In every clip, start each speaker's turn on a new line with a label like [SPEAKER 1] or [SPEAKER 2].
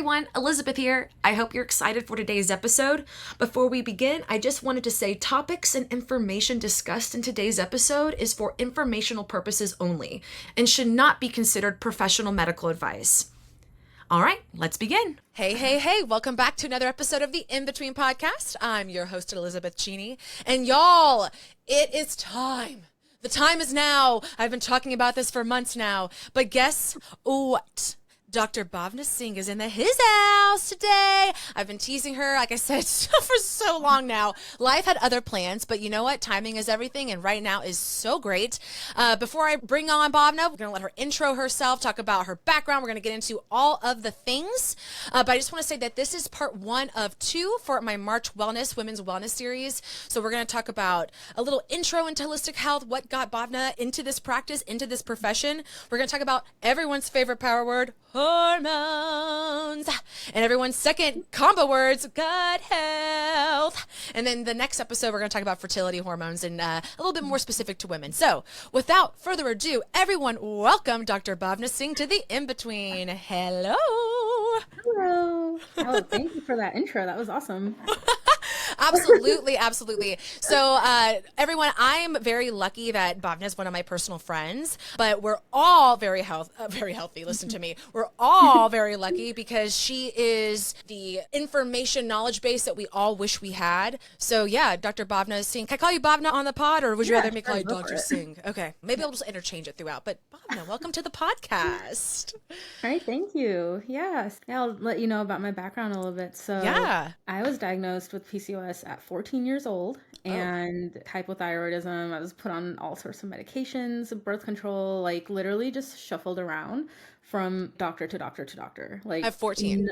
[SPEAKER 1] everyone, Elizabeth here. I hope you're excited for today's episode. Before we begin, I just wanted to say topics and information discussed in today's episode is for informational purposes only and should not be considered professional medical advice. All right, let's begin.
[SPEAKER 2] Hey, welcome back to another episode of the In Between podcast. I'm your host, Elizabeth Cheney, and y'all, it is time. The time is now. I've been talking about this for months now, but guess what? Dr. Bhavna Singh is in his house today. I've been teasing her, like I said, for so long now. Life had other plans, but you know what? Timing is everything, and right now is so great. Before I bring on Bhavna, we're going to let her intro herself, talk about her background. We're going to get into all of the things, but I just want to say that this is part 1 of 2 for my March Women's Wellness series. So we're going to talk about a little intro into holistic health, what got Bhavna into this practice, into this profession. We're going to talk about everyone's favorite power word, hormones, and everyone's second combo words, gut health. And then the next episode, we're going to talk about fertility hormones and a little bit more specific to women. So without further ado, everyone, welcome Dr. Bhavna Singh to the In-Between. Hello.
[SPEAKER 3] Hello. Oh, thank you for that intro. That was awesome.
[SPEAKER 2] Absolutely. So everyone, I'm very lucky that Bhavna is one of my personal friends, but we're all very healthy. Listen to me. We're all very lucky because she is the information knowledge base that we all wish we had. So yeah, Dr. Bhavna Singh. Can I call you Bhavna on the pod, or would you rather me call you Dr. Singh? Okay. Maybe I'll just interchange it throughout. But Bhavna, welcome to the podcast.
[SPEAKER 3] All right, thank you. Yes. I'll let you know about my background a little bit. So
[SPEAKER 2] Yeah.
[SPEAKER 3] I was diagnosed with PCOS at 14 years old and hypothyroidism. I was put on all sorts of medications, birth control, like literally just shuffled around from doctor to doctor to doctor. Like
[SPEAKER 2] At 14.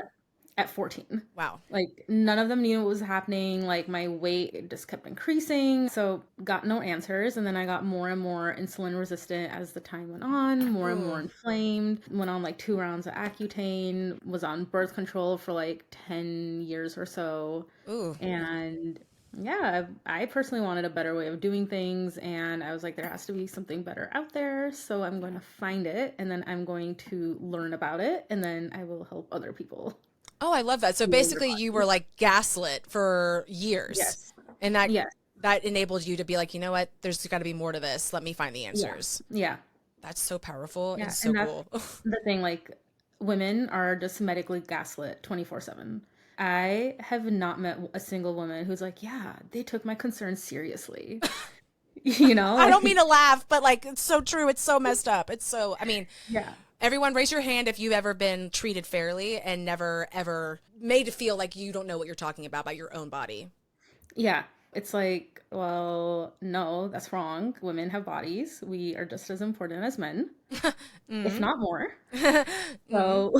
[SPEAKER 3] At 14.
[SPEAKER 2] Wow.
[SPEAKER 3] Like none of them knew what was happening. Like my weight just kept increasing. So got no answers. And then I got more and more insulin resistant as the time went on, more and more inflamed. Went on like 2 rounds of Accutane, was on birth control for like 10 years or so.
[SPEAKER 2] Ooh.
[SPEAKER 3] And yeah, I personally wanted a better way of doing things. And I was like, there has to be something better out there. So I'm going to find it. And then I'm going to learn about it. And then I will help other people.
[SPEAKER 2] Oh, I love that. So basically you were like gaslit for years.
[SPEAKER 3] Yes.
[SPEAKER 2] And that enabled you to be like, you know what, there's got to be more to this. Let me find the answers.
[SPEAKER 3] Yeah.
[SPEAKER 2] That's so powerful.
[SPEAKER 3] Yeah.
[SPEAKER 2] And so cool.
[SPEAKER 3] The thing, like women are just medically gaslit 24/7. I have not met a single woman who's like, yeah, they took my concerns seriously. You know?
[SPEAKER 2] I don't mean to laugh, but like, it's so true. It's so messed up.
[SPEAKER 3] Yeah.
[SPEAKER 2] Everyone raise your hand if you've ever been treated fairly and never, ever made to feel like you don't know what you're talking about your own body.
[SPEAKER 3] Yeah. It's like, well, no, that's wrong. Women have bodies. We are just as important as men, if not more. So,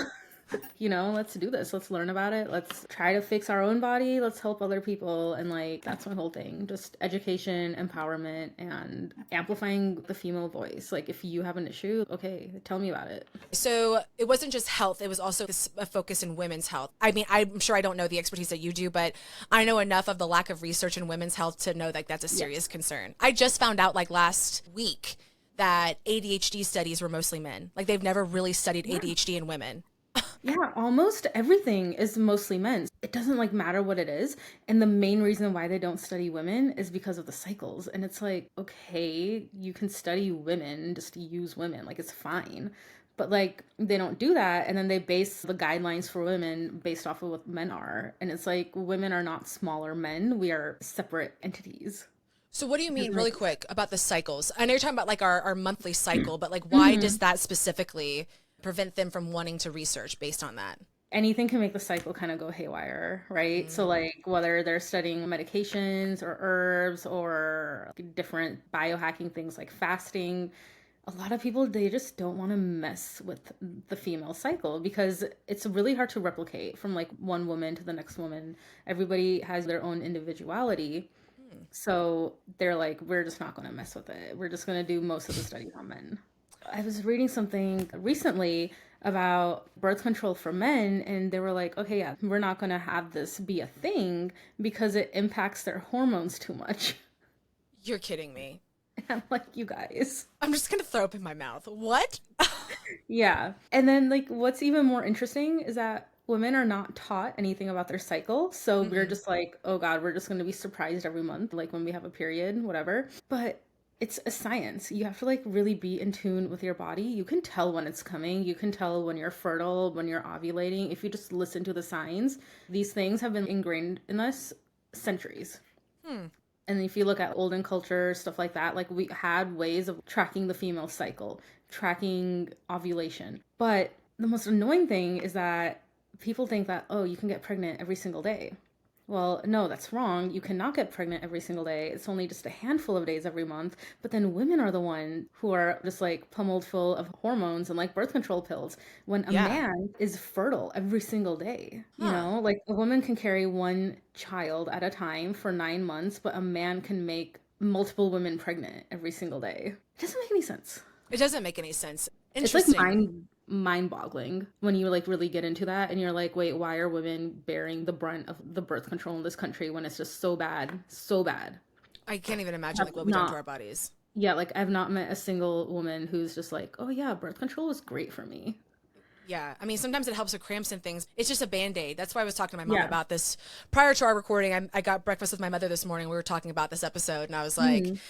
[SPEAKER 3] let's do this. Let's learn about it. Let's try to fix our own body. Let's help other people. And like, that's my whole thing. Just education, empowerment, and amplifying the female voice. Like if you have an issue, okay, tell me about it.
[SPEAKER 2] So it wasn't just health. It was also a focus in women's health. I mean, I'm sure I don't know the expertise that you do, but I know enough of the lack of research in women's health to know that that's a serious concern. I just found out like last week that ADHD studies were mostly men. Like they've never really studied ADHD in women.
[SPEAKER 3] Yeah, almost everything is mostly men. It doesn't like matter what it is. And the main reason why they don't study women is because of the cycles. And it's like, okay, you can study women, just use women, like it's fine. But like they don't do that. And then they base the guidelines for women based off of what men are. And it's like women are not smaller men. We are separate entities.
[SPEAKER 2] So what do you mean really quick about the cycles? I know you're talking about like our monthly cycle, but like why does that specifically prevent them from wanting to research based on that?
[SPEAKER 3] Anything can make the cycle kind of go haywire, right? So like whether they're studying medications or herbs or different biohacking things like fasting, a lot of people, they just don't want to mess with the female cycle because it's really hard to replicate from like one woman to the next woman. Everybody has their own individuality. So they're like, we're just not going to mess with it. We're just going to do most of the studies on men. I was reading something recently about birth control for men, and they were like, okay, yeah, we're not going to have this be a thing because it impacts their hormones too much.
[SPEAKER 2] You're kidding me.
[SPEAKER 3] And I'm like, you guys.
[SPEAKER 2] I'm just going to throw up in my mouth. What?
[SPEAKER 3] Yeah. And then like what's even more interesting is that women are not taught anything about their cycle. So we're
[SPEAKER 2] Mm-mm.
[SPEAKER 3] just like, oh God, we're just going to be surprised every month, like when we have a period, whatever. But it's a science. You have to like really be in tune with your body. You can tell when it's coming. You can tell when you're fertile, when you're ovulating. If you just listen to the signs, these things have been ingrained in us centuries.
[SPEAKER 2] Hmm.
[SPEAKER 3] And if you look at olden culture, stuff like that, like we had ways of tracking the female cycle, tracking ovulation. But the most annoying thing is that people think that, oh, you can get pregnant every single day. Well, no, that's wrong. You cannot get pregnant every single day. It's only just a handful of days every month. But then women are the one who are just like pummeled full of hormones and like birth control pills when a
[SPEAKER 2] Yeah.
[SPEAKER 3] man is fertile every single day. You
[SPEAKER 2] Huh.
[SPEAKER 3] know, like a woman can carry one child at a time for 9 months, but a man can make multiple women pregnant every single day. It doesn't make any sense.
[SPEAKER 2] It doesn't make any sense.
[SPEAKER 3] It's like
[SPEAKER 2] Interesting.
[SPEAKER 3] mind-boggling when you like really get into that and you're like, wait, why are women bearing the brunt of the birth control in this country when it's just so bad, so bad?
[SPEAKER 2] I can't even imagine
[SPEAKER 3] Have
[SPEAKER 2] like what we done to
[SPEAKER 3] not,
[SPEAKER 2] our bodies.
[SPEAKER 3] yeah, like I've not met a single woman who's just like, oh yeah, birth control was great for me.
[SPEAKER 2] Yeah. I mean, sometimes it helps with cramps and things. It's just a Band-Aid. That's why I was talking to my mom
[SPEAKER 3] Yeah.
[SPEAKER 2] about this prior to our recording. I got breakfast with my mother this morning. We were talking about this episode and I was like,
[SPEAKER 3] Mhm.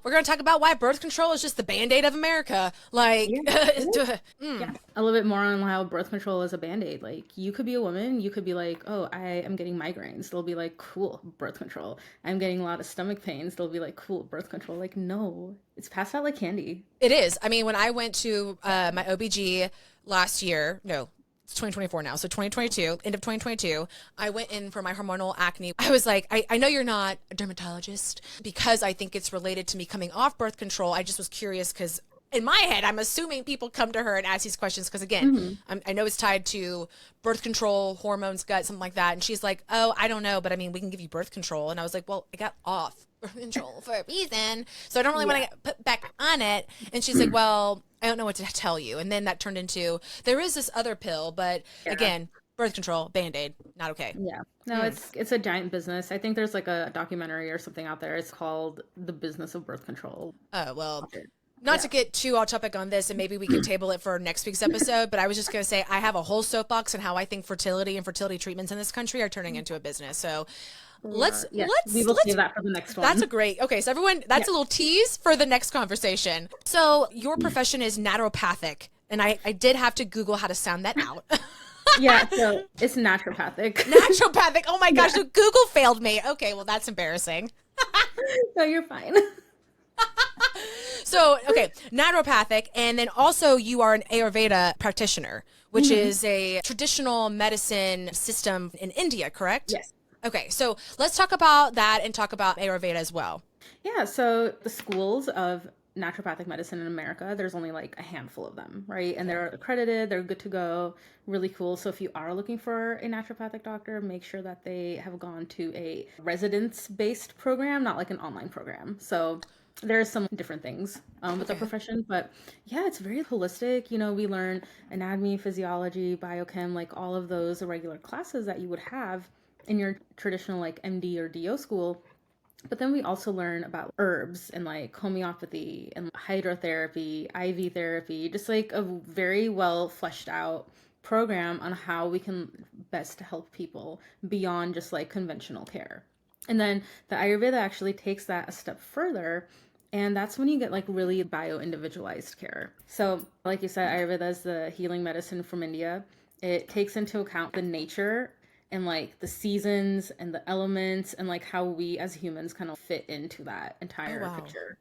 [SPEAKER 2] we're going to talk about why birth control is just the Band-Aid of America. Like,
[SPEAKER 3] Yeah, it is. Yeah, a little bit more on how birth control is a band-aid. Like you could be a woman, you could be like, oh, I am getting migraines. They'll be like, cool, birth control. I'm getting a lot of stomach pains. They'll be like, cool, birth control. Like, no, it's passed out like candy.
[SPEAKER 2] it is. I mean, when I went to my OBG last year, no, it's 2024 now. So 2022, end of 2022, I went in for my hormonal acne. I was like, I know you're not a dermatologist because I think it's related to me coming off birth control. I just was curious because in my head, I'm assuming people come to her and ask these questions because, again,
[SPEAKER 3] Hmm.
[SPEAKER 2] I know it's tied to birth control, hormones, gut, something like that. And she's like, oh, I don't know, but I mean, we can give you birth control. And I was like, well, I got off birth control for a reason, so I don't really want to
[SPEAKER 3] Yeah.
[SPEAKER 2] get put back on it. And she's like, well, I don't know what to tell you. And then that turned into there is this other pill, but
[SPEAKER 3] Yeah.
[SPEAKER 2] again, birth control, Band-Aid, not okay.
[SPEAKER 3] Yeah. No, it's a giant business. I think there's like a documentary or something out there. It's called The Business of Birth Control.
[SPEAKER 2] Oh, well,
[SPEAKER 3] Watch it.
[SPEAKER 2] not
[SPEAKER 3] Yeah.
[SPEAKER 2] to get too off topic on this, and maybe we can table it for next week's episode, but I was just going to say I have a whole soapbox on how I think fertility and fertility treatments in this country are turning into a business. So let's
[SPEAKER 3] Yes, we will
[SPEAKER 2] let's
[SPEAKER 3] save that for the next one.
[SPEAKER 2] that's a great. Okay, so everyone, that's a little tease for the next conversation. So your profession is naturopathic, and I did have to Google how to sound that out.
[SPEAKER 3] Yeah, so it's naturopathic.
[SPEAKER 2] Naturopathic. Oh my gosh, so Google failed me. Okay, well that's embarrassing.
[SPEAKER 3] No, you're fine.
[SPEAKER 2] So, okay, naturopathic, and then also you are an Ayurveda practitioner, which is a traditional medicine system in India, correct?
[SPEAKER 3] Yes.
[SPEAKER 2] Okay, so let's talk about that and talk about Ayurveda as well.
[SPEAKER 3] Yeah, so the schools of naturopathic medicine in America, there's only like a handful of them, right? And they're accredited, they're good to go, really cool. So if you are looking for a naturopathic doctor, make sure that they have gone to a residence-based program, not like an online program. So there's some different things with the
[SPEAKER 2] Okay.
[SPEAKER 3] profession, but yeah, it's very holistic. You know, we learn anatomy, physiology, biochem, like all of those regular classes that you would have in your traditional like MD or DO school. But then we also learn about herbs and like homeopathy and hydrotherapy, IV therapy, just like a very well fleshed out program on how we can best help people beyond just like conventional care. And then the Ayurveda actually takes that a step further. And that's when you get like really bio individualized care. So, like you said, Ayurveda is the healing medicine from India. It takes into account the nature and like the seasons and the elements and like how we as humans kind of fit into that entire
[SPEAKER 2] wow.
[SPEAKER 3] picture.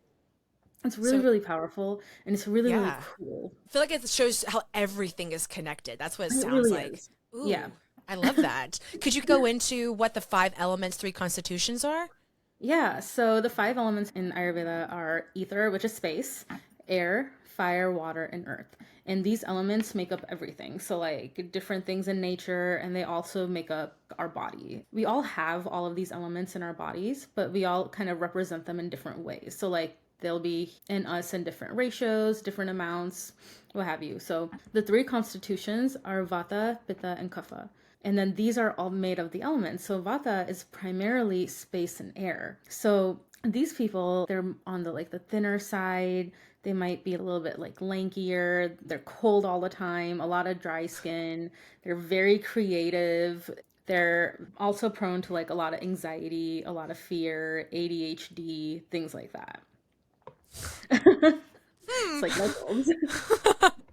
[SPEAKER 3] It's really,
[SPEAKER 2] So,
[SPEAKER 3] really powerful and it's really, really
[SPEAKER 2] yeah.
[SPEAKER 3] cool.
[SPEAKER 2] I feel like it shows how everything is connected. That's what it
[SPEAKER 3] It
[SPEAKER 2] sounds
[SPEAKER 3] really
[SPEAKER 2] like.
[SPEAKER 3] is.
[SPEAKER 2] Ooh,
[SPEAKER 3] Yeah.
[SPEAKER 2] I love that. Could you go into what the 5 elements, 3 constitutions are?
[SPEAKER 3] Yeah. So the 5 elements in Ayurveda are ether, which is space, air, fire, water, and earth. And these elements make up everything. So, like different things in nature, and they also make up our body. We all have all of these elements in our bodies, but we all kind of represent them in different ways. So, like, they'll be in us in different ratios, different amounts, what have you. So, the 3 constitutions are Vata, Pitta, and Kapha. And then these are all made of the elements. So, Vata is primarily space and air. So, these people, they're on the like the thinner side, They might be a little bit like lankier. They're cold all the time, a lot of dry skin. They're very creative. They're also prone to like a lot of anxiety, a lot of fear, ADHD, things like that. It's like light bulbs.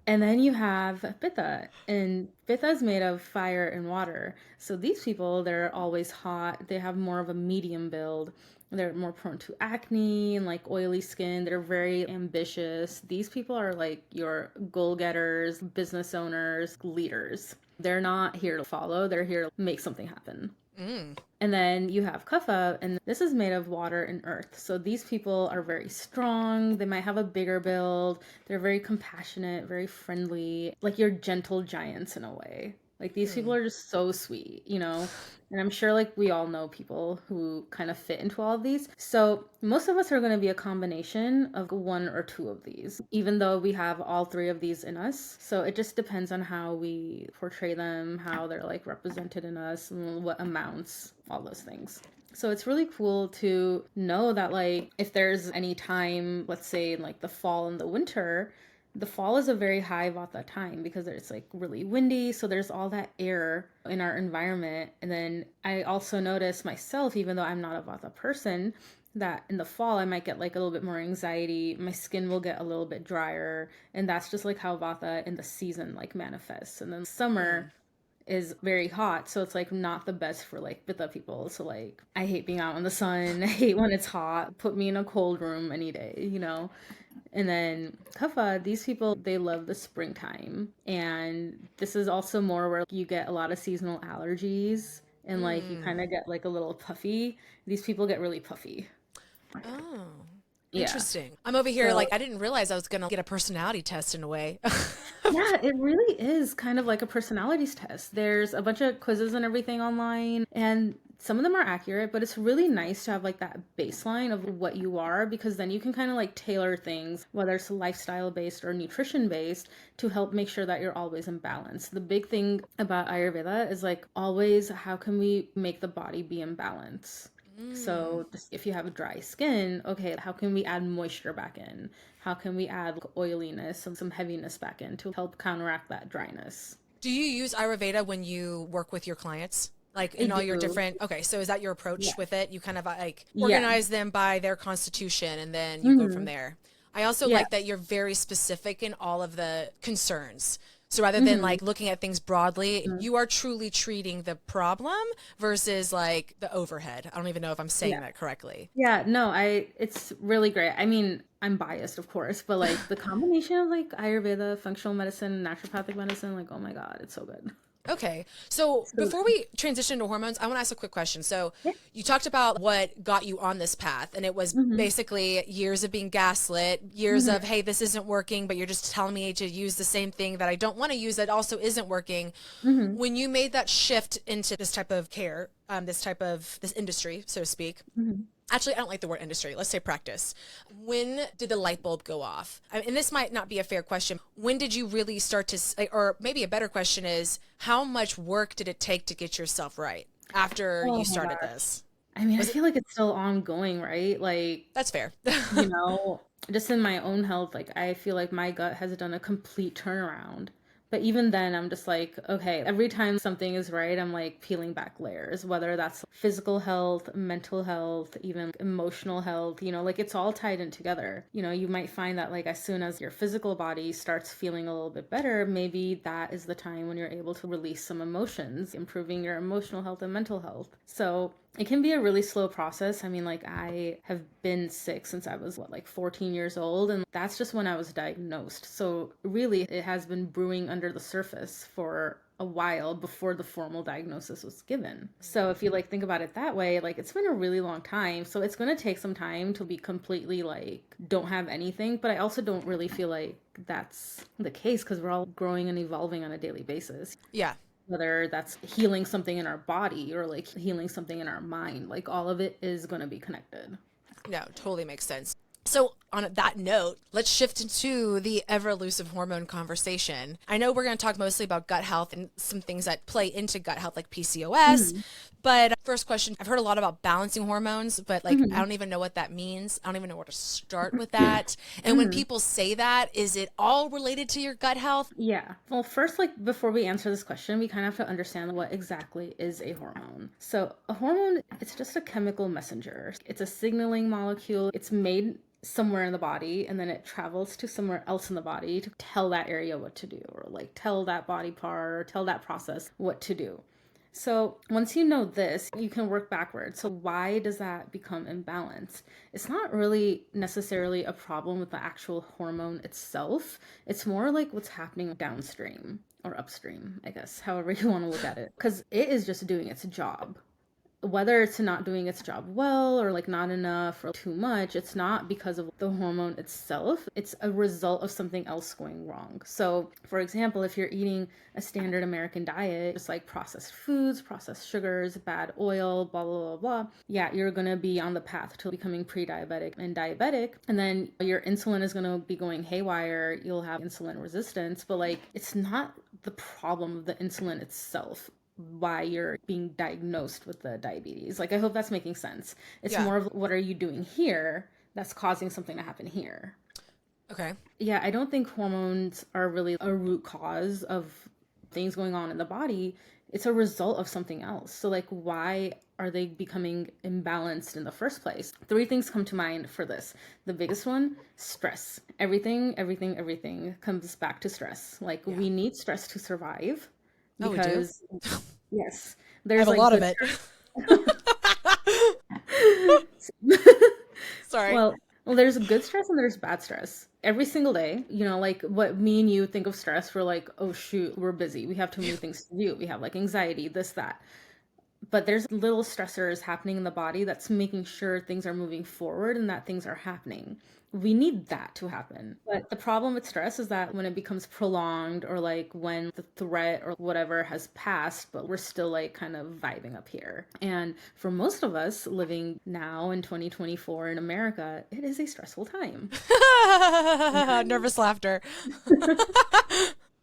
[SPEAKER 3] And then you have Pitta, and Pitta is made of fire and water. So these people, they're always hot. They have more of a medium build. They're more prone to acne and like oily skin. They're very ambitious. These people are like your goal-getters, business owners, leaders. They're not here to follow. They're here to make something happen. And then you have Kapha, and this is made of water and earth. So these people are very strong. They might have a bigger build. They're very compassionate, very friendly, like your gentle giants in a way. Like these people are just so sweet, you know? And I'm sure like we all know people who kind of fit into all of these. So most of us are going to be a combination of one or two of these, even though we have all three of these in us. So it just depends on how we portray them, how they're like represented in us, and what amounts, all those things. So it's really cool to know that like if there's any time, let's say in like the fall and the winter, the fall is a very high vata time because it's like really windy, so there's all that air in our environment. And then I also notice myself, even though I'm not a vata person, that in the fall I might get like a little bit more anxiety, my skin will get a little bit drier, and that's just like how vata in the season like manifests. And then summer is very hot, so it's like not the best for like Pitta people. So like I hate being out in the sun, I hate when it's hot, put me in a cold room any day, you know. And then Kapha, these people, they love the springtime. And this is also more where you get a lot of seasonal allergies and like you kind of get like a little puffy. These people get really puffy.
[SPEAKER 2] Oh,
[SPEAKER 3] Yeah.
[SPEAKER 2] interesting. I'm over here
[SPEAKER 3] So,
[SPEAKER 2] like I didn't realize I was gonna get a personality test in a way.
[SPEAKER 3] yeah, it really is kind of like a personalities test. There's a bunch of quizzes and everything online, and some of them are accurate, but it's really nice to have like that baseline of what you are, because then you can kind of like tailor things, whether it's lifestyle based or nutrition based, to help make sure that you're always in balance. The big thing about Ayurveda is like always, how can we make the body be in balance? So just if you have dry skin, okay, how can we add moisture back in? How can we add like, oiliness and some heaviness back in to help counteract that dryness?
[SPEAKER 2] Do you use Ayurveda when you work with your clients? Like
[SPEAKER 3] I
[SPEAKER 2] in all your
[SPEAKER 3] do.
[SPEAKER 2] different, okay, so is that your approach
[SPEAKER 3] Yeah.
[SPEAKER 2] with it? You kind of like
[SPEAKER 3] Yeah.
[SPEAKER 2] organize them by their constitution and then you go from there. I also
[SPEAKER 3] Yeah.
[SPEAKER 2] like that you're very specific in all of the concerns. So rather than
[SPEAKER 3] Mm-hmm.
[SPEAKER 2] like looking at things broadly, you are truly treating the problem versus like the overhead. I don't even know if I'm saying
[SPEAKER 3] Yeah.
[SPEAKER 2] that correctly.
[SPEAKER 3] Yeah, no, it's really great. I mean, I'm biased, of course, but like the combination of like Ayurveda, functional medicine, naturopathic medicine, like, oh my God, it's so good.
[SPEAKER 2] Okay. So
[SPEAKER 3] So,
[SPEAKER 2] before we transition to hormones, I want to ask a quick question. So
[SPEAKER 3] yeah.
[SPEAKER 2] you talked about what got you on this path, and it was
[SPEAKER 3] Mm-hmm.
[SPEAKER 2] basically years of being gaslit, years
[SPEAKER 3] Mm-hmm.
[SPEAKER 2] of, hey, this isn't working, but you're just telling me to use the same thing that I don't want to use that also isn't working.
[SPEAKER 3] Mm-hmm.
[SPEAKER 2] When you made that shift into this type of care, this industry, so to speak,
[SPEAKER 3] Mm-hmm.
[SPEAKER 2] actually, I don't like the word industry. Let's say practice. When did the light bulb go off? And this might not be a fair question. When did you really start to, or maybe a better question is, how much work did it take to get yourself right after
[SPEAKER 3] Oh
[SPEAKER 2] you
[SPEAKER 3] my
[SPEAKER 2] started
[SPEAKER 3] gosh.
[SPEAKER 2] this?
[SPEAKER 3] I mean, I
[SPEAKER 2] Was it?
[SPEAKER 3] feel like it's still ongoing, right? Like,
[SPEAKER 2] That's fair.
[SPEAKER 3] you know, just in my own health, like I feel like my gut has done a complete turnaround. But even then, I'm just like, okay, every time something is right, I'm like peeling back layers, whether that's physical health, mental health, even emotional health, you know, like it's all tied in together. You know, you might find that like as soon as your physical body starts feeling a little bit better, maybe that is the time when you're able to release some emotions, improving your emotional health and mental health. So it can be a really slow process. I mean, like I have been sick since I was like 14 years old, and that's just when I was diagnosed. So really, it has been brewing under the surface for a while before the formal diagnosis was given. So if you like think about it that way, like it's been a really long time. So it's going to take some time to be completely like don't have anything, but I also don't really feel like that's the case because we're all growing and evolving on a daily basis,
[SPEAKER 2] Yeah.
[SPEAKER 3] whether that's healing something in our body or like healing something in our mind. Like all of it is going to be connected.
[SPEAKER 2] No, totally makes sense. So on that note, let's shift into the ever elusive hormone conversation. I know we're going to talk mostly about gut health and some things that play into gut health like PCOS.
[SPEAKER 3] Mm-hmm.
[SPEAKER 2] But first question, I've heard a lot about balancing hormones, but like I
[SPEAKER 3] Mm-hmm.
[SPEAKER 2] don't even know what that means. I don't even know where to start with that. And when people say that, is it all related to your gut health?
[SPEAKER 3] Yeah. Well, first, like before we answer this question, we kind of have to understand what exactly is a hormone. So, a hormone, it's just a chemical messenger. It's a signaling molecule. It's made somewhere in the body and then it travels to somewhere else in the body to tell that area what to do, or like tell that body part or tell that process what to do. So once you know this, you can work backwards. So why does that become imbalanced? It's not really necessarily a problem with the actual hormone itself. It's more like what's happening downstream or upstream, I guess, however you want to look at it. Because it is just doing its job. Whether it's not doing its job well or like not enough or too much, it's not because of the hormone itself. It's a result of something else going wrong. So, for example, if you're eating a standard American diet, just like processed foods, processed sugars, bad oil, blah, blah, blah, blah, yeah, you're going to be on the path to becoming pre-diabetic and diabetic. And then your insulin is going to be going haywire. You'll have insulin resistance, but like it's not the problem of the insulin itself why you're being diagnosed with the diabetes. Like, I hope that's making sense. It's more of what are you doing here that's causing something to happen here.
[SPEAKER 2] Okay.
[SPEAKER 3] Yeah, I don't think hormones are really a root cause of things going on in the body. It's a result of something else. So, like, why are they becoming imbalanced in the first place? 3 things come to mind for this. The biggest one, stress. Everything comes back to stress. Like, we need stress to survive. Because yes,
[SPEAKER 2] there's a
[SPEAKER 3] like
[SPEAKER 2] lot of it. Sorry.
[SPEAKER 3] Well, there's good stress and there's bad stress. Every single day, you know, like what me and you think of stress, we're like, oh shoot, we're busy. We have too many things to do. We have like anxiety, this, that. But there's little stressors happening in the body that's making sure things are moving forward and that things are happening. We need that to happen. But the problem with stress is that when it becomes prolonged or like when the threat or whatever has passed, but we're still like kind of vibing up here. And for most of us living now in 2024 in America, it is a stressful time.
[SPEAKER 2] Nervous laughter.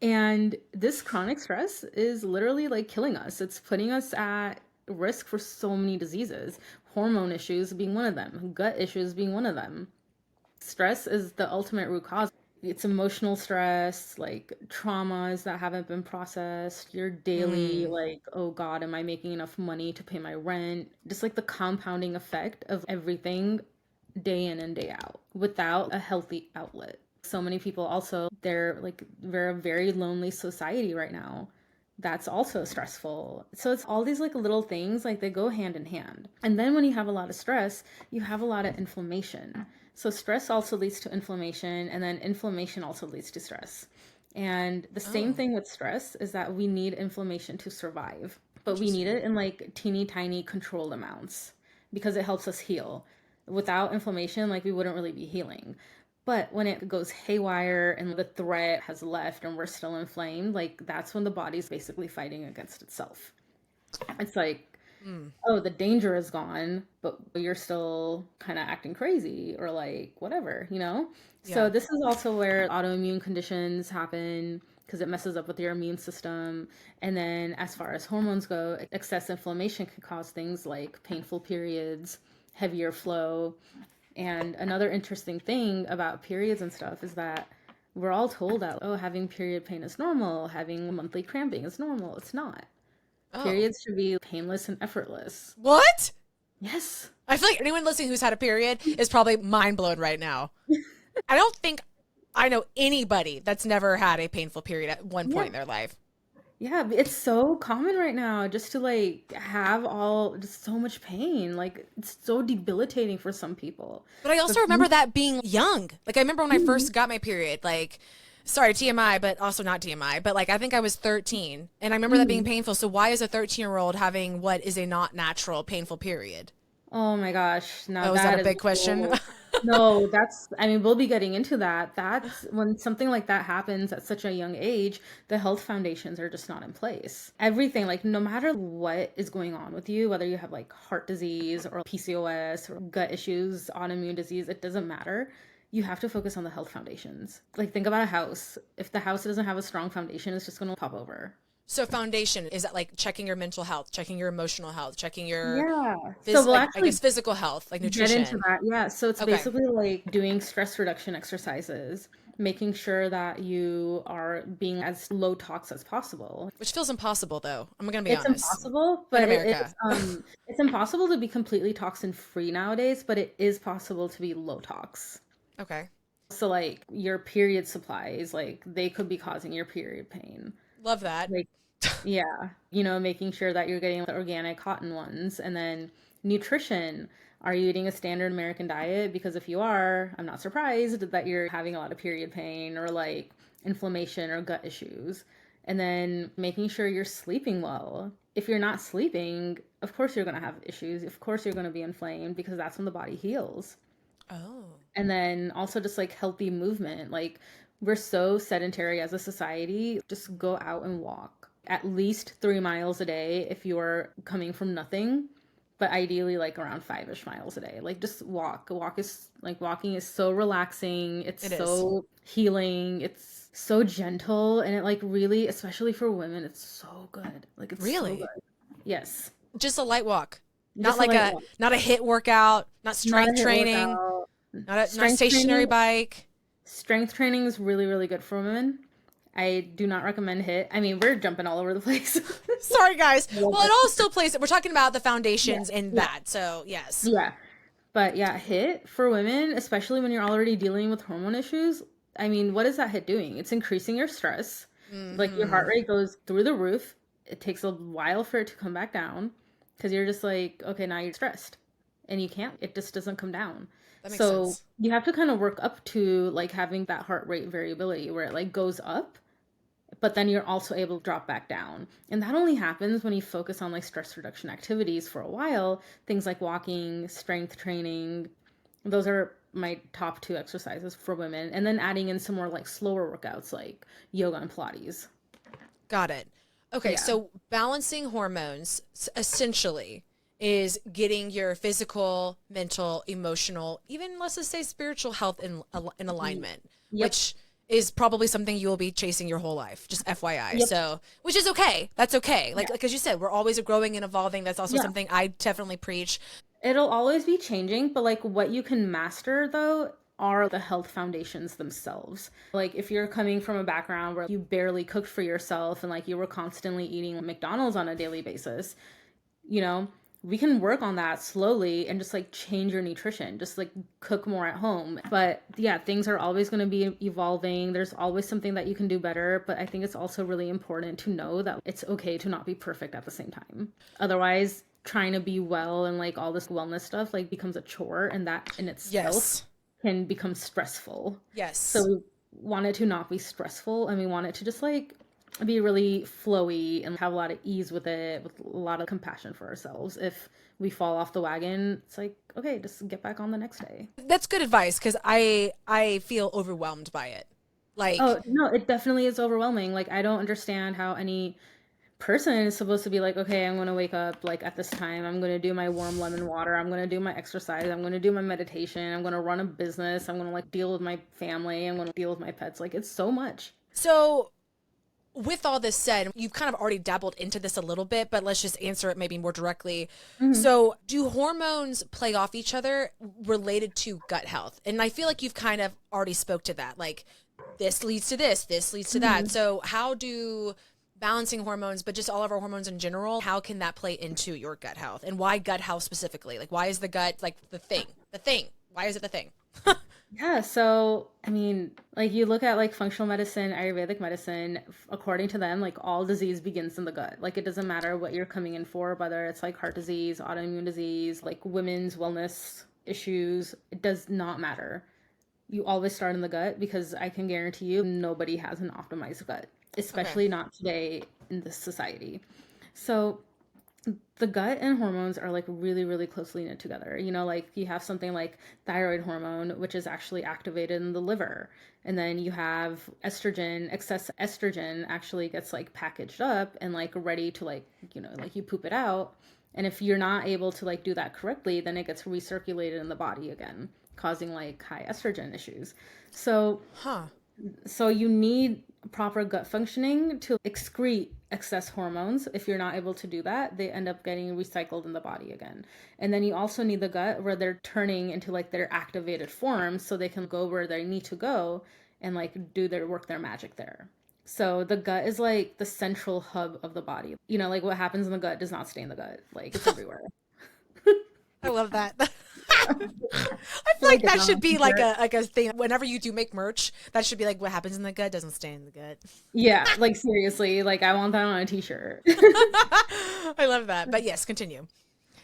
[SPEAKER 3] And this chronic stress is literally like killing us. It's putting us at risk for so many diseases, hormone issues being one of them, gut issues being one of them. Stress is the ultimate root cause. It's emotional stress, like traumas that haven't been processed, your daily, like, oh God, am I making enough money to pay my rent? Just like the compounding effect of everything day in and day out without a healthy outlet. So many people also, we're a very lonely society right now. That's also stressful. So it's all these like little things, like they go hand in hand. And then when you have a lot of stress, you have a lot of inflammation. So stress also leads to inflammation, and then inflammation also leads to stress. And the same thing with stress is that we need inflammation to survive, but we need it in like teeny tiny controlled amounts because it helps us heal. Without inflammation, like we wouldn't really be healing. But when it goes haywire and the threat has left and we're still inflamed, like that's when the body's basically fighting against itself. It's like, oh, the danger is gone, but you're still kind of acting crazy or like whatever, you know? So this is also where autoimmune conditions happen because it messes up with your immune system. And then as far as hormones go, excess inflammation can cause things like painful periods, heavier flow. And another interesting thing about periods and stuff is that we're all told that, oh, having period pain is normal, having monthly cramping is normal. It's not. Periods should be painless and effortless.
[SPEAKER 2] What?
[SPEAKER 3] Yes.
[SPEAKER 2] I feel like anyone listening who's had a period is probably mind blown right now. I don't think I know anybody that's never had a painful period at one point in their life.
[SPEAKER 3] Yeah, it's so common right now just to like have just so much pain. Like it's so debilitating for some people.
[SPEAKER 2] But I also remember that being young. Like I remember when I first got my period, like sorry, TMI, but also not TMI, but like I think I was 13 and I remember that being painful. So why is a 13-year-old having what is a not natural painful period?
[SPEAKER 3] Oh my gosh. Now
[SPEAKER 2] is that a big question?
[SPEAKER 3] No, I mean, we'll be getting into that. That's when something like that happens at such a young age, the health foundations are just not in place. Everything, like, no matter what is going on with you, whether you have like heart disease or PCOS or gut issues, autoimmune disease, it doesn't matter. You have to focus on the health foundations. Like, think about a house. If the house doesn't have a strong foundation, it's just going to pop over.
[SPEAKER 2] So foundation, is that like checking your mental health, checking your emotional health, checking your
[SPEAKER 3] Yeah. So we'll
[SPEAKER 2] like I
[SPEAKER 3] actually
[SPEAKER 2] guess physical health, like
[SPEAKER 3] get into
[SPEAKER 2] nutrition?
[SPEAKER 3] that. Yeah. So it's
[SPEAKER 2] Okay.
[SPEAKER 3] basically like doing stress reduction exercises, making sure that you are being as low tox as possible.
[SPEAKER 2] Which feels impossible though. I'm gonna be
[SPEAKER 3] It's
[SPEAKER 2] honest.
[SPEAKER 3] impossible,
[SPEAKER 2] In
[SPEAKER 3] but
[SPEAKER 2] America.
[SPEAKER 3] it's impossible to be completely toxin free nowadays, but it is possible to be low tox.
[SPEAKER 2] Okay.
[SPEAKER 3] So like your period supplies, like they could be causing your period pain.
[SPEAKER 2] Love that.
[SPEAKER 3] Like, yeah, making sure that you're getting the organic cotton ones. And then nutrition. Are you eating a standard American diet? Because if you are, I'm not surprised that you're having a lot of period pain or like inflammation or gut issues. And then making sure you're sleeping well. If you're not sleeping, of course you're going to have issues. Of course you're going to be inflamed because that's when the body heals.
[SPEAKER 2] Oh.
[SPEAKER 3] And then also just like healthy movement. Like, we're so sedentary as a society. Just go out and walk at least 3 miles a day if you're coming from nothing, but ideally like around 5-ish miles a day. Like, just walk. Walking is so relaxing. It's
[SPEAKER 2] It is.
[SPEAKER 3] so healing. It's so gentle. And it like really, especially for women, it's so good. Like, it's so
[SPEAKER 2] Really?
[SPEAKER 3] good. Yes.
[SPEAKER 2] Just a light walk. Not
[SPEAKER 3] Just a
[SPEAKER 2] like
[SPEAKER 3] light walk.
[SPEAKER 2] not a hit workout, not
[SPEAKER 3] Not a
[SPEAKER 2] strength
[SPEAKER 3] hit
[SPEAKER 2] training,
[SPEAKER 3] workout.
[SPEAKER 2] not a
[SPEAKER 3] Strength
[SPEAKER 2] stationary
[SPEAKER 3] training
[SPEAKER 2] bike.
[SPEAKER 3] Strength training is really, really good for women. I do not recommend HIIT. I mean, we're jumping all over the place.
[SPEAKER 2] Sorry guys. Well, it
[SPEAKER 3] Yeah.
[SPEAKER 2] all still plays. We're talking about the foundations in
[SPEAKER 3] Yeah.
[SPEAKER 2] that. So, yes.
[SPEAKER 3] Yeah. But yeah, HIIT for women, especially when you're already dealing with hormone issues, I mean, what is that HIIT doing? It's increasing your stress. Like, your heart
[SPEAKER 2] Mhm.
[SPEAKER 3] rate goes through the roof. It takes a while for it to come back down because you're just like, okay, now you're stressed. And you can't, it just doesn't come down.
[SPEAKER 2] That makes
[SPEAKER 3] So
[SPEAKER 2] sense.
[SPEAKER 3] you have to kind of work up to like having that heart rate variability where it like goes up, but then you're also able to drop back down. And that only happens when you focus on like stress reduction activities for a while, things like walking, strength training. Those are my top two exercises for women. And then adding in some more like slower workouts like yoga and Pilates.
[SPEAKER 2] Got it. Okay,
[SPEAKER 3] Yeah.
[SPEAKER 2] so balancing hormones essentially is getting your physical, mental, emotional, even let's just say spiritual health in alignment,
[SPEAKER 3] Yep.
[SPEAKER 2] which is probably something you will be chasing your whole life, just FYI.
[SPEAKER 3] Yep.
[SPEAKER 2] So, which is okay. That's okay.
[SPEAKER 3] Yeah.
[SPEAKER 2] Like as you said, we're always growing and evolving. That's also
[SPEAKER 3] Yeah.
[SPEAKER 2] something I definitely preach.
[SPEAKER 3] It'll always be changing, but like what you can master though are the health foundations themselves. Like, if you're coming from a background where you barely cooked for yourself and like you were constantly eating McDonald's on a daily basis, you know, we can work on that slowly and just like change your nutrition, just like cook more at home. But yeah, things are always going to be evolving. There's always something that you can do better, but I think it's also really important to know that it's okay to not be perfect at the same time. Otherwise, trying to be well and like all this wellness stuff like becomes a chore, and that in itself
[SPEAKER 2] Yes.
[SPEAKER 3] can become stressful. So
[SPEAKER 2] Yes.
[SPEAKER 3] we want it to not be stressful, and we want it to just like be really flowy and have a lot of ease with it, with a lot of compassion for ourselves. If we fall off the wagon, it's like, okay, just get back on the next day.
[SPEAKER 2] That's good advice because I feel overwhelmed by it. Like
[SPEAKER 3] Oh, no, it definitely is overwhelming. Like, I don't understand how any person is supposed to be like, okay, I'm going to wake up like at this time. I'm going to do my warm lemon water. I'm going to do my exercise. I'm going to do my meditation. I'm going to run a business. I'm going to like deal with my family. I'm going to deal with my pets. Like, it's so much.
[SPEAKER 2] so with all this said, you've kind of already dabbled into this a little bit, but let's just answer it maybe more directly. So, do hormones play off each other related to gut health? And I feel like you've kind of already spoke to that. Like, this leads to this leads to that. So, how do balancing hormones, but just all of our hormones in general, how can that play into your gut health? And why gut health specifically? Like, why is the gut like the thing? The thing. Why is it the thing?
[SPEAKER 3] Yeah, so I mean, like, you look at like functional medicine, Ayurvedic medicine, according to them, like all disease begins in the gut. Like, it doesn't matter what you're coming in for, whether it's like heart disease, autoimmune disease, like women's wellness issues, it does not matter. You always start in the gut because I can guarantee you nobody has an optimized gut,
[SPEAKER 2] Okay.
[SPEAKER 3] especially not today in this society. So The gut and hormones are like really, really closely knit together. You know, like you have something like thyroid hormone, which is actually activated in the liver. And then you have estrogen, excess estrogen actually gets like packaged up and like ready to like, you know, like you poop it out. And if you're not able to like do that correctly, then it gets recirculated in the body again, causing like high estrogen issues. So
[SPEAKER 2] Huh.
[SPEAKER 3] so you need proper gut functioning to excrete excess hormones. If you're not able to do that, they end up getting recycled in the body again. And then you also need the gut where they're turning into like their activated form so they can go where they need to go and like do their work, their magic there. So the gut is like the central hub of the body. You know, like what happens in the gut does not stay in the gut. Like it's everywhere.
[SPEAKER 2] I love that. I
[SPEAKER 3] I
[SPEAKER 2] feel
[SPEAKER 3] feel
[SPEAKER 2] like
[SPEAKER 3] like it's
[SPEAKER 2] that
[SPEAKER 3] on
[SPEAKER 2] should
[SPEAKER 3] my
[SPEAKER 2] be
[SPEAKER 3] t-shirt.
[SPEAKER 2] like a thing. Whenever you do make merch, that should be like what happens in the gut doesn't stay in the gut.
[SPEAKER 3] Yeah, like seriously, like I want that on a t-shirt.
[SPEAKER 2] I love that. But yes, continue.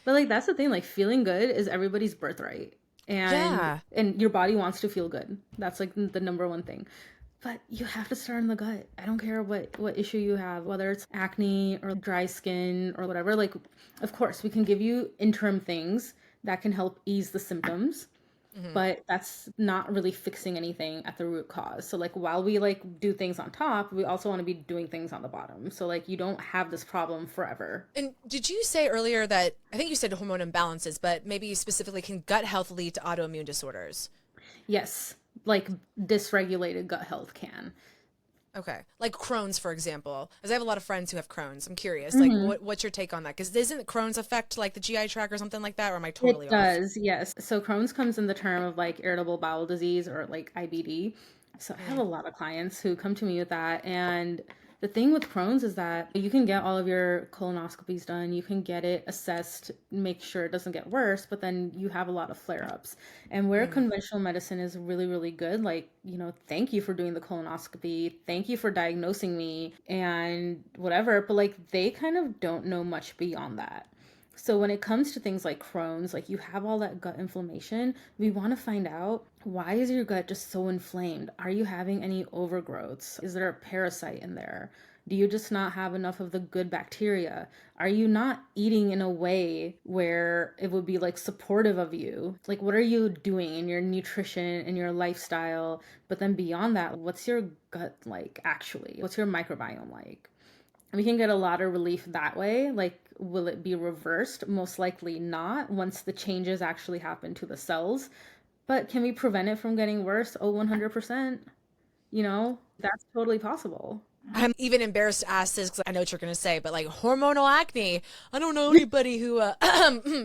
[SPEAKER 3] But like that's the thing, like feeling good is everybody's birthright.
[SPEAKER 2] Yeah.
[SPEAKER 3] And your body wants to feel good. That's like the number one thing. But you have to start in the gut. I don't care what issue you have, whether it's acne or dry skin or whatever. Like of course, we can give you interim things that can help ease the symptoms, but that's not really fixing anything at the root cause. So like while we like do things on top, we also want to be doing things on the bottom. So like you don't have this problem forever.
[SPEAKER 2] And did you say earlier that I think you said hormone imbalances, but maybe specifically can gut health lead to autoimmune disorders?
[SPEAKER 3] Yes, like dysregulated gut health can.
[SPEAKER 2] Okay. Like Crohn's, for example. As I have a lot of friends who have Crohn's. I'm curious, like what's your take on that? Because doesn't Crohn's affect like the GI tract or something like that? Or am I
[SPEAKER 3] It
[SPEAKER 2] totally off?
[SPEAKER 3] does, yes. So Crohn's comes in the term of like irritable bowel disease or like IBD. So I have a lot of clients who come to me with that. And the thing with Crohn's is that you can get all of your colonoscopies done, you can get it assessed, make sure it doesn't get worse, but then you have a lot of flare-ups. And where conventional medicine is really, really good, like, you know, thank you for doing the colonoscopy, thank you for diagnosing me and whatever, but like they kind of don't know much beyond that. So when it comes to things like Crohn's, like you have all that gut inflammation, we want to find out, why is your gut just so inflamed? Are you having any overgrowths? Is there a parasite in there? Do you just not have enough of the good bacteria? Are you not eating in a way where it would be like supportive of you? Like what are you doing in your nutrition and your lifestyle? But then beyond that, what's your gut like actually? What's your microbiome like? We can get a lot of relief that way. Like, will it be reversed? Most likely not once the changes actually happen to the cells. But can we prevent it from getting worse? Oh, 100%. You know, that's totally possible.
[SPEAKER 2] I'm even embarrassed to ask this because I know what you're going to say, but like hormonal acne, I don't know anybody who,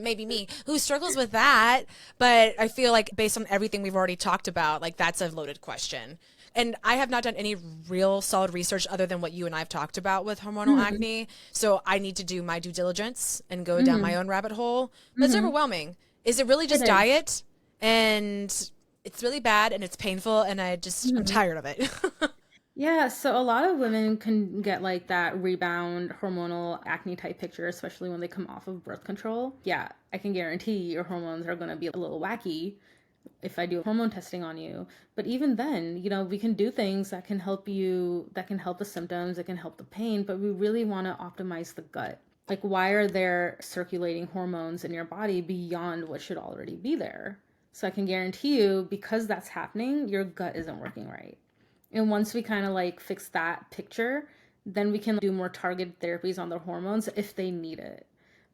[SPEAKER 2] maybe me, who struggles with that. But I feel like based on everything we've already talked about, like that's a loaded question. And I have not done any real solid research other than what you and I have talked about with hormonal acne. So I need to do my due diligence and go down my own rabbit hole. But it's overwhelming. Is it really just
[SPEAKER 3] It is.
[SPEAKER 2] diet? And it's really bad and it's painful and I'm tired of it.
[SPEAKER 3] Yeah, so a lot of women can get like that rebound hormonal acne type picture, especially when they come off of birth control. Yeah, I can guarantee your hormones are going to be a little wacky if I do hormone testing on you. But even then, you know, we can do things that can help you, that can help the symptoms, that can help the pain, but we really want to optimize the gut. Like, why are there circulating hormones in your body beyond what should already be there? So I can guarantee you, because that's happening, your gut isn't working right. And once we kind of like fix that picture, then we can do more targeted therapies on the hormones if they need it.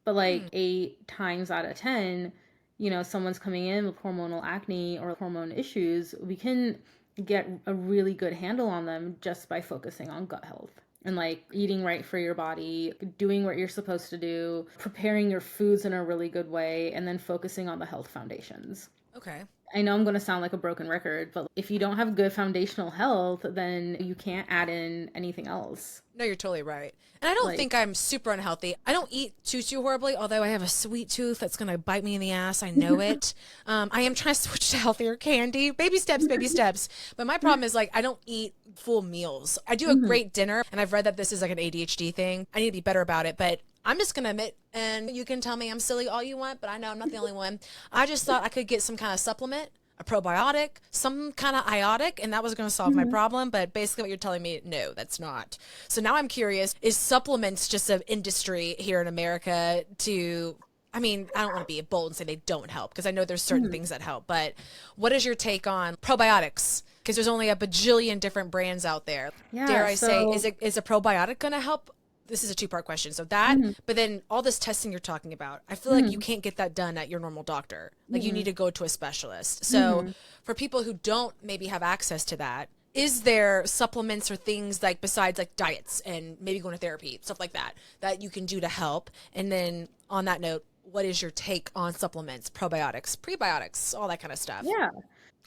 [SPEAKER 3] But like 8 times out of 10, you know, someone's coming in with hormonal acne or hormone issues, we can get a really good handle on them just by focusing on gut health and like eating right for your body, doing what you're supposed to do, preparing your foods in a really good way, and then focusing on the health foundations.
[SPEAKER 2] Okay.
[SPEAKER 3] I know I'm going to sound like a broken record, but if you don't have good foundational health, then you can't add in anything else.
[SPEAKER 2] No, you're totally right. And I don't
[SPEAKER 3] Like,
[SPEAKER 2] think I'm super unhealthy. I don't eat too horribly, although I have a sweet tooth that's going to bite me in the ass. I know it. I am trying to switch to healthier candy. Baby steps, baby steps. But my problem is like I don't eat full meals. I do a great dinner, and I've read that this is like an ADHD thing. I need to be better about it, but I'm just going to admit, and you can tell me I'm silly all you want, but I know I'm not the only one. I just thought I could get some kind of supplement a probiotic, some kind of iotic, and that was going to solve my problem. But basically what you're telling me, no, that's not. So now I'm curious, is supplements just an industry here in America to, I mean, I don't want to be bold and say they don't help because I know there's certain things that help, but what is your take on probiotics? Because there's only a bajillion different brands out there.
[SPEAKER 3] Yeah,
[SPEAKER 2] Dare I say,
[SPEAKER 3] so
[SPEAKER 2] is a probiotic going to help? This is a two-part question. So that, but then all this testing you're talking about, I feel like you can't get that done at your normal doctor. Like you need to go to a specialist. So for people who don't maybe have access to that, is there supplements or things like besides like diets and maybe going to therapy, stuff like that, that you can do to help? And then on that note, what is your take on supplements, probiotics, prebiotics, all that kind of stuff?
[SPEAKER 3] yeah.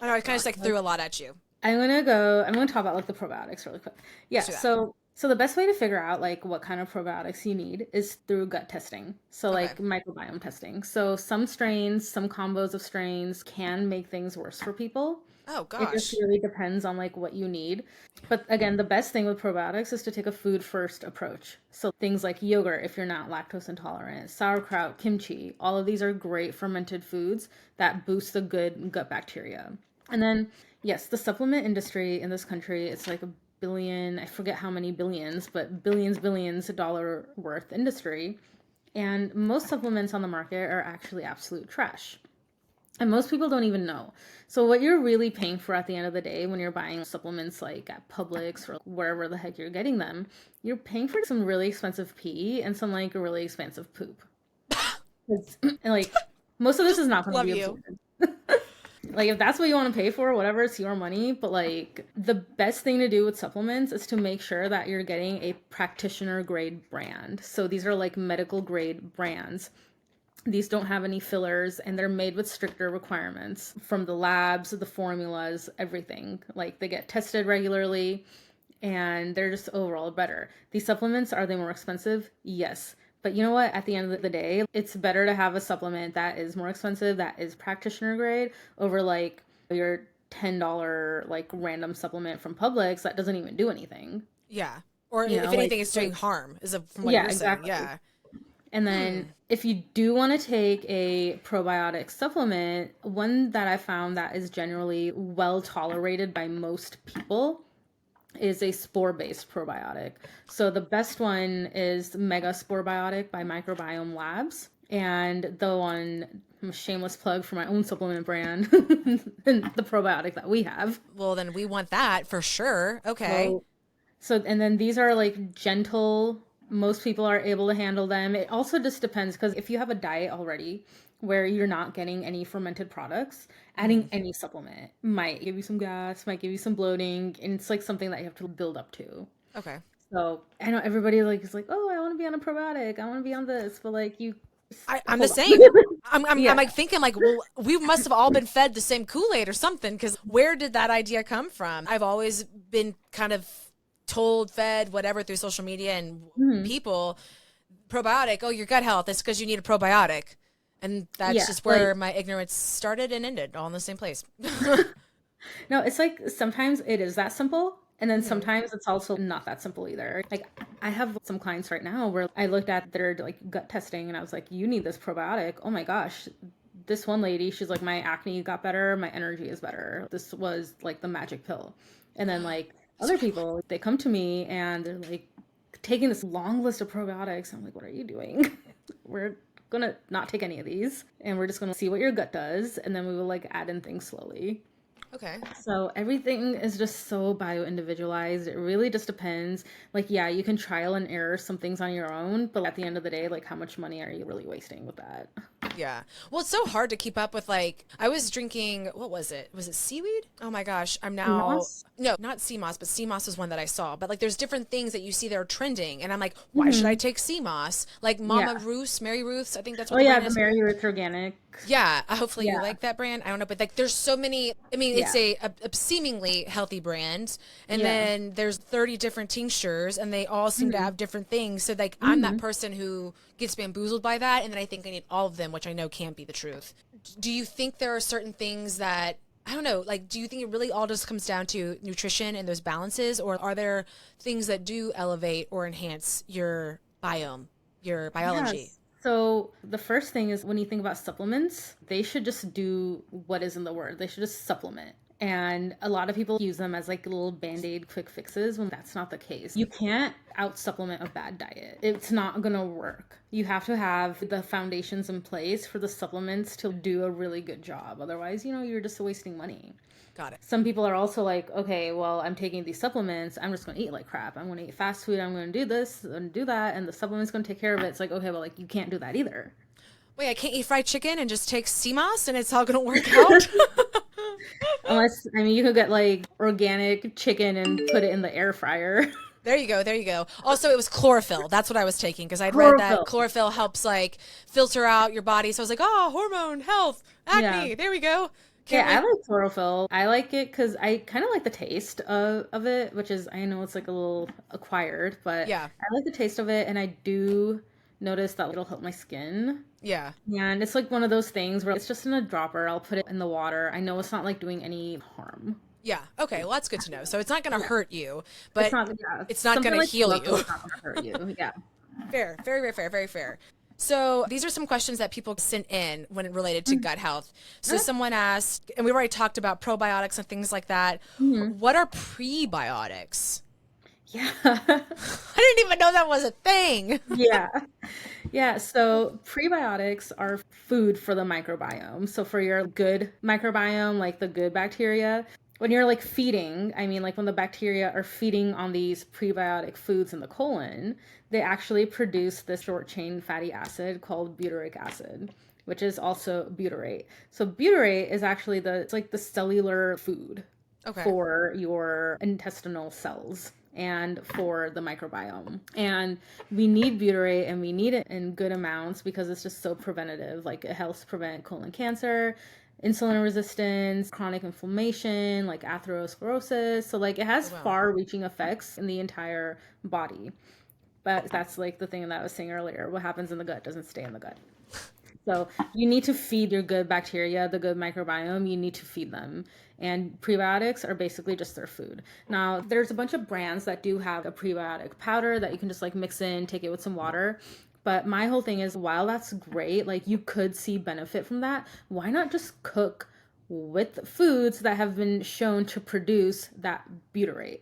[SPEAKER 2] I know I kind of just like threw a lot at you.
[SPEAKER 3] I'm gonna talk about like the probiotics really quick. Yeah,
[SPEAKER 2] Let's do that.
[SPEAKER 3] so the best way to figure out like what kind of probiotics you need is through gut testing. So
[SPEAKER 2] Okay.
[SPEAKER 3] like microbiome testing. So some strains, some combos of strains can make things worse for people.
[SPEAKER 2] Oh
[SPEAKER 3] It just
[SPEAKER 2] gosh.
[SPEAKER 3] really depends on like what you need. But again, the best thing with probiotics is to take a food first approach. So things like yogurt if you're not lactose intolerant, sauerkraut, kimchi, all of these are great fermented foods that boost the good gut bacteria. And then yes, the supplement industry in this country, it's like a billion, I forget how many billions, but billions of dollar worth industry. And most supplements on the market are actually absolute trash. And most people don't even know. So what you're really paying for at the end of the day when you're buying supplements like at Publix or wherever the heck you're getting them, you're paying for some really expensive pee and some like really expensive poop. And like most of this is not going to
[SPEAKER 2] Love
[SPEAKER 3] be
[SPEAKER 2] you.
[SPEAKER 3] absorbed. Like if that's what you want to pay for, whatever, it's your money. But like the best thing to do with supplements is to make sure that you're getting a practitioner grade brand. So these are like medical grade brands. These don't have any fillers and they're made with stricter requirements from the labs, the formulas, everything. Like they get tested regularly and they're just overall better. These supplements, are they more expensive? Yes. But you know what? At the end of the day, it's better to have a supplement that is more expensive, that is practitioner grade, over like your $10 like random supplement from Publix that doesn't even do anything.
[SPEAKER 2] Yeah. Or
[SPEAKER 3] You
[SPEAKER 2] if
[SPEAKER 3] know,
[SPEAKER 2] anything, it's doing harm, from what
[SPEAKER 3] yeah,
[SPEAKER 2] you're saying.
[SPEAKER 3] exactly.
[SPEAKER 2] Yeah.
[SPEAKER 3] And then if you do want to take a probiotic supplement, one that I found that is generally well tolerated by most people is a spore-based probiotic. So the best one is Mega Spore Biotic by Microbiome Labs. And the one, shameless plug for my own supplement brand, the probiotic that we have.
[SPEAKER 2] Well, then we want that for sure. Okay.
[SPEAKER 3] And then these are like gentle. Most people are able to handle them. It also just depends because if you have a diet already where you're not getting any fermented products, adding any supplement might give you some gas, might give you some bloating, and it's like something that you have to build up to.
[SPEAKER 2] Okay.
[SPEAKER 3] So I know everybody like is like, oh, I want to be on a probiotic, I want to be on this, but like you,
[SPEAKER 2] I'm the
[SPEAKER 3] hold on.
[SPEAKER 2] same. I'm
[SPEAKER 3] Yeah.
[SPEAKER 2] like thinking like, well, we must have all been fed the same Kool-Aid or something, because where did that idea come from? I've always been kind of told, fed, whatever, through social media and people, probiotic, oh, your gut health, it's because you need a probiotic. And that's
[SPEAKER 3] Yeah,
[SPEAKER 2] just where
[SPEAKER 3] like
[SPEAKER 2] my ignorance started and ended, all in the same place.
[SPEAKER 3] no, it's like sometimes it is that simple. And then sometimes it's also not that simple either. Like I have some clients right now where I looked at their like gut testing and I was like, you need this probiotic. Oh my gosh. This one lady, she's like, my acne got better, my energy is better. This was like the magic pill. And then like other people, they come to me and they're like taking this long list of probiotics. I'm like, what are you doing? We're gonna not take any of these and we're just gonna see what your gut does, and then we will like add in things slowly.
[SPEAKER 2] Okay.
[SPEAKER 3] So everything is just so bio individualized. It really just depends. Like, yeah, you can trial and error some things on your own, but at the end of the day, like, how much money are you really wasting with that?
[SPEAKER 2] Yeah. Well, it's so hard to keep up with. Like, I was drinking, what was it? Was it seaweed? Oh my gosh. I'm now,
[SPEAKER 3] Moss?
[SPEAKER 2] no, not sea moss, but sea moss was one that I saw. But like, there's different things that you see that are trending. And I'm like, why should I take sea moss? Like Mama
[SPEAKER 3] Yeah.
[SPEAKER 2] Ruth's, Mary Ruth's, I think that's
[SPEAKER 3] Oh
[SPEAKER 2] what the
[SPEAKER 3] yeah,
[SPEAKER 2] brand
[SPEAKER 3] the
[SPEAKER 2] is.
[SPEAKER 3] Mary Ruth Organic.
[SPEAKER 2] Yeah, hopefully you
[SPEAKER 3] Yeah.
[SPEAKER 2] like that brand. I don't know, but like there's so many. I mean, it's
[SPEAKER 3] Yeah.
[SPEAKER 2] a seemingly healthy brand, and
[SPEAKER 3] Yeah.
[SPEAKER 2] then there's 30 different tinctures, and they all seem to have different things. So like I'm that person who gets bamboozled by that, and then I think I need all of them, which I know can't be the truth. Do you think there are certain things that, I don't know, like, do you think it really all just comes down to nutrition and those balances, or are there things that do elevate or enhance your biome, your biology?
[SPEAKER 3] Yes. So the first thing is when you think about supplements, they should just do what is in the word. They should just supplement. And a lot of people use them as like little band-aid quick fixes when that's not the case. You can't out supplement a bad diet. It's not gonna work. You have to have the foundations in place for the supplements to do a really good job. Otherwise, you're just wasting money.
[SPEAKER 2] Got it.
[SPEAKER 3] Some people are also like, okay, well, I'm taking these supplements. I'm just going to eat like crap. I'm going to eat fast food. I'm going to do this and do that. And the supplement's going to take care of it. It's like, okay, well, like you can't do that either.
[SPEAKER 2] Wait, I can't eat fried chicken and just take sea moss and it's all going to work out?
[SPEAKER 3] Unless, you could get like organic chicken and put it in the air fryer.
[SPEAKER 2] There you go. There you go. Also, it was chlorophyll. That's what I was taking because I'd read that chlorophyll helps like filter out your body. So I was like, oh, hormone, health, acne. Yeah. There we go.
[SPEAKER 3] I like chlorophyll. I like it because I kind of like the taste of it, which is, I know it's like a little acquired, but yeah, I like the taste of it. And I do notice that it'll help my skin.
[SPEAKER 2] Yeah.
[SPEAKER 3] And it's like one of those things where it's just in a dropper. I'll put it in the water. I know it's not like doing any harm.
[SPEAKER 2] Yeah. Okay. Well, that's good to know. So it's not going to hurt you, but it's not going to
[SPEAKER 3] like
[SPEAKER 2] heal you.
[SPEAKER 3] It's not going to hurt you. Yeah.
[SPEAKER 2] Fair. Very, very fair. Very fair. So these are some questions that people sent in when related to gut health. So someone asked, and we've already talked about probiotics and things like that. What are prebiotics?
[SPEAKER 3] Yeah.
[SPEAKER 2] I didn't even know that was a thing.
[SPEAKER 3] Yeah. So prebiotics are food for the microbiome. So for your good microbiome, like the good bacteria, when you're like feeding, like when the bacteria are feeding on these prebiotic foods in the colon, they actually produce this short chain fatty acid called butyric acid, which is also butyrate. So butyrate is actually it's like the cellular food for your intestinal cells and for the microbiome. And we need butyrate and we need it in good amounts because it's just so preventative. Like it helps prevent colon cancer, insulin resistance, chronic inflammation, like atherosclerosis. So like it has far-reaching effects in the entire body. But that's like the thing that I was saying earlier. What happens in the gut doesn't stay in the gut. So you need to feed your good bacteria, the good microbiome, you need to feed them. And prebiotics are basically just their food. Now, there's a bunch of brands that do have a prebiotic powder that you can just like mix in, take it with some water. But my whole thing is, while that's great, like you could see benefit from that, why not just cook with foods that have been shown to produce that butyrate?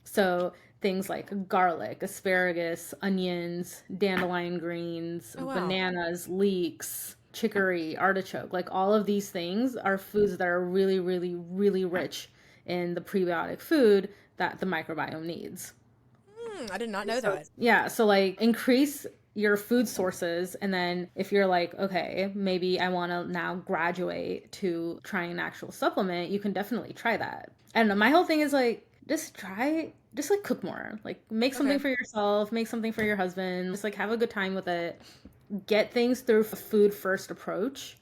[SPEAKER 3] So things like garlic, asparagus, onions, dandelion greens, bananas, leeks, chicory, artichoke, like all of these things are foods that are really, really, really rich in the prebiotic food that the microbiome needs.
[SPEAKER 2] I did not know that.
[SPEAKER 3] Yeah, so like increase your food sources, and then if you're like, okay, maybe I want to now graduate to trying an actual supplement, you can definitely try that. I don't know, my whole thing is like, just like cook more, like make something for yourself, make something for your husband, just like have a good time with it, get things through a food first approach,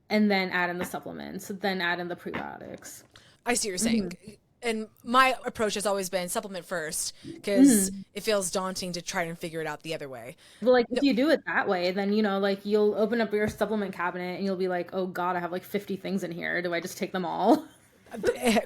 [SPEAKER 3] and then add in the supplements, then add in the prebiotics.
[SPEAKER 2] I see what you're saying. And my approach has always been supplement first because it feels daunting to try and figure it out the other way.
[SPEAKER 3] Well, like if you do it that way, then, like you'll open up your supplement cabinet and you'll be like, oh God, I have like 50 things in here. Do I just take them all?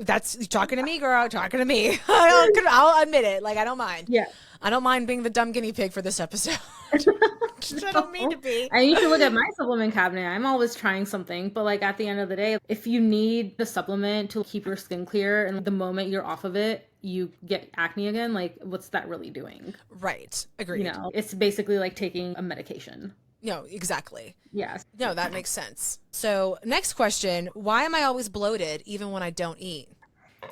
[SPEAKER 2] That's talking to me, girl. Talking to me. I'll admit it. Like, I don't mind.
[SPEAKER 3] Yeah.
[SPEAKER 2] I don't mind being the dumb guinea pig for this episode. I don't mean to be.
[SPEAKER 3] I need to look at my supplement cabinet. I'm always trying something, but like at the end of the day, if you need the supplement to keep your skin clear and the moment you're off of it, you get acne again, like what's that really doing?
[SPEAKER 2] Right. Agreed.
[SPEAKER 3] It's basically like taking a medication.
[SPEAKER 2] No, exactly.
[SPEAKER 3] Yes.
[SPEAKER 2] No, that makes sense. So next question, why am I always bloated even when I don't eat?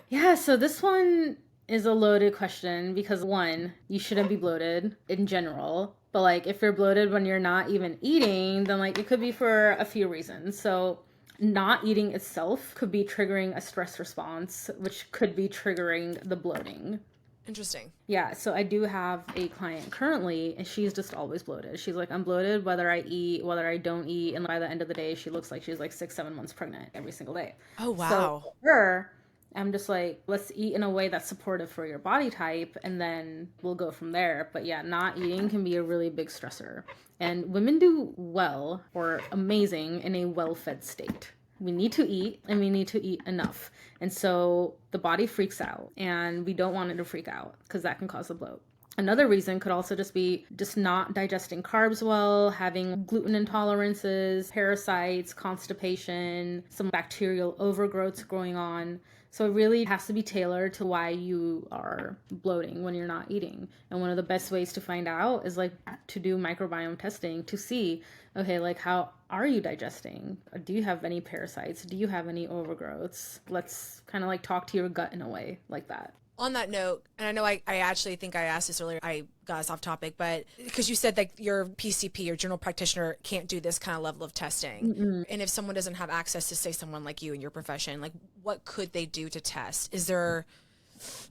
[SPEAKER 3] Yeah, so this one is a loaded question because one, you shouldn't be bloated in general. But like if you're bloated when you're not even eating, then like it could be for a few reasons. So not eating itself could be triggering a stress response, which could be triggering the bloating.
[SPEAKER 2] Interesting.
[SPEAKER 3] Yeah, so I do have a client currently, and she's just always bloated. She's like, I'm bloated whether I eat, whether I don't eat, and by the end of the day, she looks like she's like 6-7 months pregnant every single day.
[SPEAKER 2] Oh, wow.
[SPEAKER 3] So for her, I'm just like, let's eat in a way that's supportive for your body type, and then we'll go from there. But yeah, not eating can be a really big stressor. And women do well or amazing in a well-fed state. We need to eat, and we need to eat enough. And so the body freaks out, and we don't want it to freak out because that can cause a bloat. Another reason could also just be just not digesting carbs well, having gluten intolerances, parasites, constipation, some bacterial overgrowths going on. So it really has to be tailored to why you are bloating when you're not eating. And one of the best ways to find out is like to do microbiome testing to see, okay, like how are you digesting? Do you have any parasites? Do you have any overgrowths? Let's kind of like talk to your gut in a way like that.
[SPEAKER 2] On that note, and I know I actually think I asked this earlier, I got us off topic, but because you said like your PCP, your general practitioner, can't do this kind of level of testing.
[SPEAKER 3] Mm-mm.
[SPEAKER 2] And if someone doesn't have access to, say, someone like you in your profession, like what could they do to test? Is there,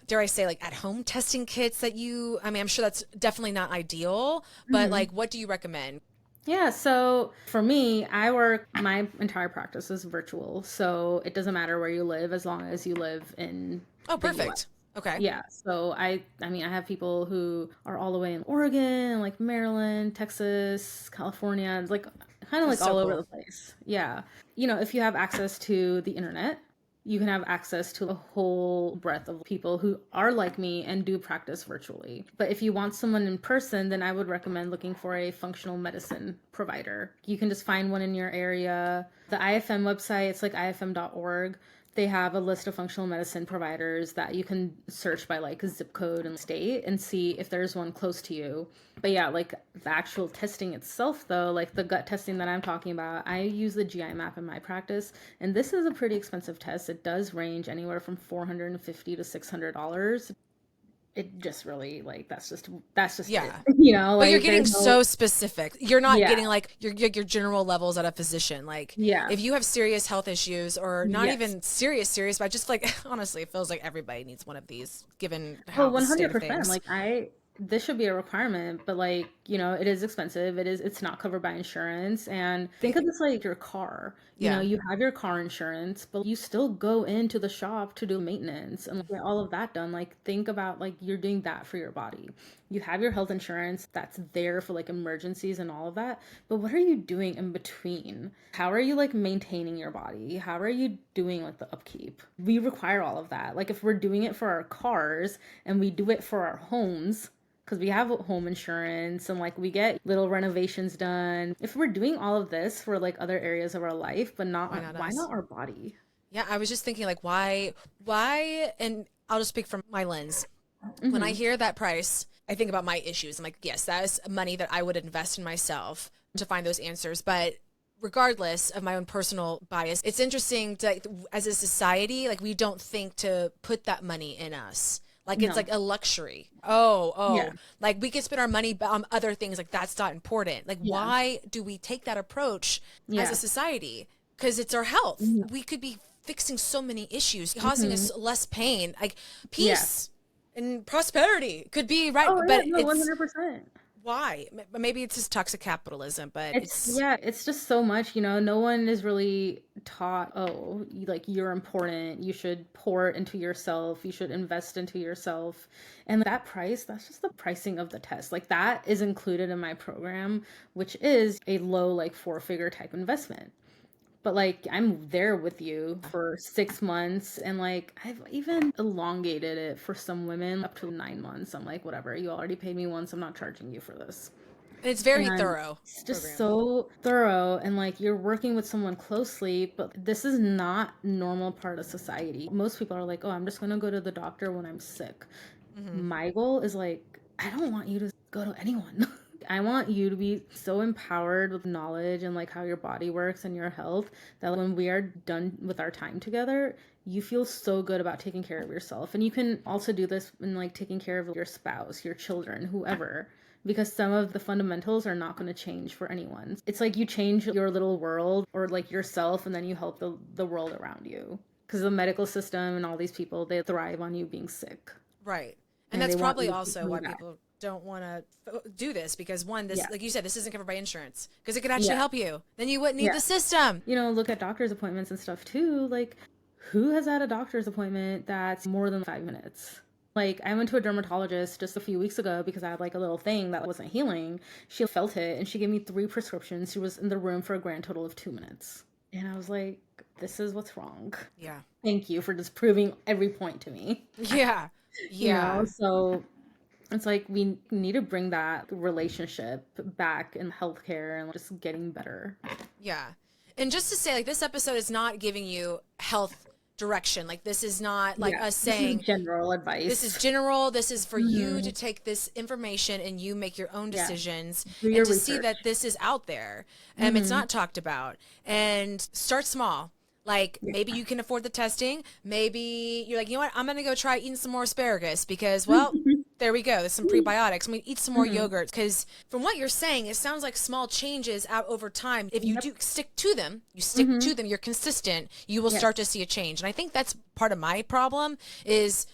[SPEAKER 2] dare I say, like at home testing kits that you, I mean, I'm sure that's definitely not ideal, but like what do you recommend?
[SPEAKER 3] Yeah, so for me, my entire practice is virtual. So it doesn't matter where you live as long as you live in
[SPEAKER 2] Oh,
[SPEAKER 3] the US.
[SPEAKER 2] perfect. Okay.
[SPEAKER 3] Yeah, so I mean, I have people who are all the way in Oregon, like Maryland, Texas, California, and like kind of
[SPEAKER 2] That's
[SPEAKER 3] like
[SPEAKER 2] so
[SPEAKER 3] all over
[SPEAKER 2] cool.
[SPEAKER 3] the place. Yeah. You know, if you have access to the internet, you can have access to a whole breadth of people who are like me and do practice virtually. But if you want someone in person, then I would recommend looking for a functional medicine provider. You can just find one in your area. The IFM website, it's like ifm.org. They have a list of functional medicine providers that you can search by like zip code and state and see if there's one close to you. But yeah, like the actual testing itself though, like the gut testing that I'm talking about, I use the GI map in my practice, and this is a pretty expensive test. It does range anywhere from $450 to $600. It just really like that's just it.
[SPEAKER 2] Yeah. But you're
[SPEAKER 3] Like
[SPEAKER 2] getting
[SPEAKER 3] there's no.
[SPEAKER 2] so specific. You're not
[SPEAKER 3] Yeah.
[SPEAKER 2] getting like your general levels at a physician. Like
[SPEAKER 3] Yeah.
[SPEAKER 2] if you have serious health issues or not
[SPEAKER 3] Yes.
[SPEAKER 2] even serious, but just like honestly, it feels like everybody needs one of these given
[SPEAKER 3] Oh,
[SPEAKER 2] how the state of
[SPEAKER 3] 100%.
[SPEAKER 2] things.
[SPEAKER 3] Like this should be a requirement, but like, it is expensive. It's not covered by insurance. And think of this like your car.
[SPEAKER 2] Yeah.
[SPEAKER 3] You have your car insurance, but you still go into the shop to do maintenance and get all of that done. Like think about like you're doing that for your body. You have your health insurance that's there for like emergencies and all of that. But what are you doing in between? How are you like maintaining your body? How are you doing like the upkeep? We require all of that. Like if we're doing it for our cars and we do it for our homes, because we have home insurance and like we get little renovations done. If we're doing all of this for like other areas of our life, but not
[SPEAKER 2] Why not
[SPEAKER 3] why
[SPEAKER 2] us?
[SPEAKER 3] not our body?
[SPEAKER 2] Yeah, I was just thinking like why and I'll just speak from my lens. When I
[SPEAKER 3] Hmm.
[SPEAKER 2] hear that price, I think about my issues. I'm like, yes, that is money that I would invest in myself to find those answers. But regardless of my own personal bias, it's interesting to, as a society, like we don't think to put that money in us. Like it's
[SPEAKER 3] No.
[SPEAKER 2] like a luxury. Oh,
[SPEAKER 3] Yeah.
[SPEAKER 2] like we could spend our money on other things. Like that's not important. Like
[SPEAKER 3] Yeah.
[SPEAKER 2] why do we take that approach as a
[SPEAKER 3] Yeah.
[SPEAKER 2] society? Because it's our health.
[SPEAKER 3] Mhm.
[SPEAKER 2] We could be fixing so many issues, causing
[SPEAKER 3] Mhm.
[SPEAKER 2] us less pain, like
[SPEAKER 3] Yeah.
[SPEAKER 2] peace and prosperity could be right.
[SPEAKER 3] Oh yeah,
[SPEAKER 2] But
[SPEAKER 3] no,
[SPEAKER 2] it's
[SPEAKER 3] 100%.
[SPEAKER 2] why? Maybe it's just toxic capitalism, but
[SPEAKER 3] It's
[SPEAKER 2] it's
[SPEAKER 3] yeah, it's just so much, no one is really taught, oh, like you're important, you should pour it into yourself, you should invest into yourself. And that price, that's just the pricing of the test. Like that is included in my program, which is a low like four-figure type investment. But like I'm there with you for 6 months, and like I've even elongated it for some women up to 9 months. I'm like, whatever, you already paid me once, I'm not charging you for this.
[SPEAKER 2] it's very
[SPEAKER 3] And
[SPEAKER 2] thorough
[SPEAKER 3] it's just
[SPEAKER 2] program.
[SPEAKER 3] so thorough, and like you're working with someone closely, but this is not normal part of society. Most people are like, oh, I'm just gonna go to the doctor when I'm sick.
[SPEAKER 2] Hmm.
[SPEAKER 3] My goal is like, I don't want you to go to anyone. I want you to be so empowered with knowledge and like how your body works and your health that when we are done with our time together, you feel so good about taking care of yourself. And you can also do this in like taking care of your spouse, your children, whoever, because some of the fundamentals are not going to change for anyone. It's like you change your little world or like yourself, and then you help the world around you. Because the medical system and all these people, they thrive on you being sick,
[SPEAKER 2] Right. And
[SPEAKER 3] and they
[SPEAKER 2] that's
[SPEAKER 3] want
[SPEAKER 2] probably
[SPEAKER 3] you to keep
[SPEAKER 2] also
[SPEAKER 3] coming
[SPEAKER 2] why
[SPEAKER 3] back.
[SPEAKER 2] people don't want to do this because one, this,
[SPEAKER 3] Yeah.
[SPEAKER 2] like you said, this isn't covered by insurance because it could actually
[SPEAKER 3] Yeah.
[SPEAKER 2] help you. Then you wouldn't need
[SPEAKER 3] Yeah.
[SPEAKER 2] the system.
[SPEAKER 3] Look at doctor's appointments and stuff too. Like, who has had a doctor's appointment that's more than 5 minutes? Like, I went to a dermatologist just a few weeks ago because I had like a little thing that wasn't healing. She felt it and she gave me 3 prescriptions. She was in the room for a grand total of 2 minutes. And I was like, this is what's wrong.
[SPEAKER 2] Yeah.
[SPEAKER 3] Thank you for disproving every point to me.
[SPEAKER 2] Yeah. Yeah.
[SPEAKER 3] So It's like we need to bring that relationship back in healthcare and just getting better.
[SPEAKER 2] Yeah. And just to say, like, this episode is not giving you health direction. Like, this is not like us saying,
[SPEAKER 3] this is general advice.
[SPEAKER 2] This is general. This is for you to take this information and you make your own decisions
[SPEAKER 3] Do your
[SPEAKER 2] and to
[SPEAKER 3] research.
[SPEAKER 2] see that this is out there. It's not talked about. And start small. Like, maybe you can afford the testing. Maybe you're like, you know what? I'm going to go try eating some more asparagus because, well, there we go. There's some prebiotics. I'm going to eat some more yogurts because from what you're saying, it sounds like small changes out over time. If you do stick to them, you're consistent, you will start to see a change. And I think that's part of my problem is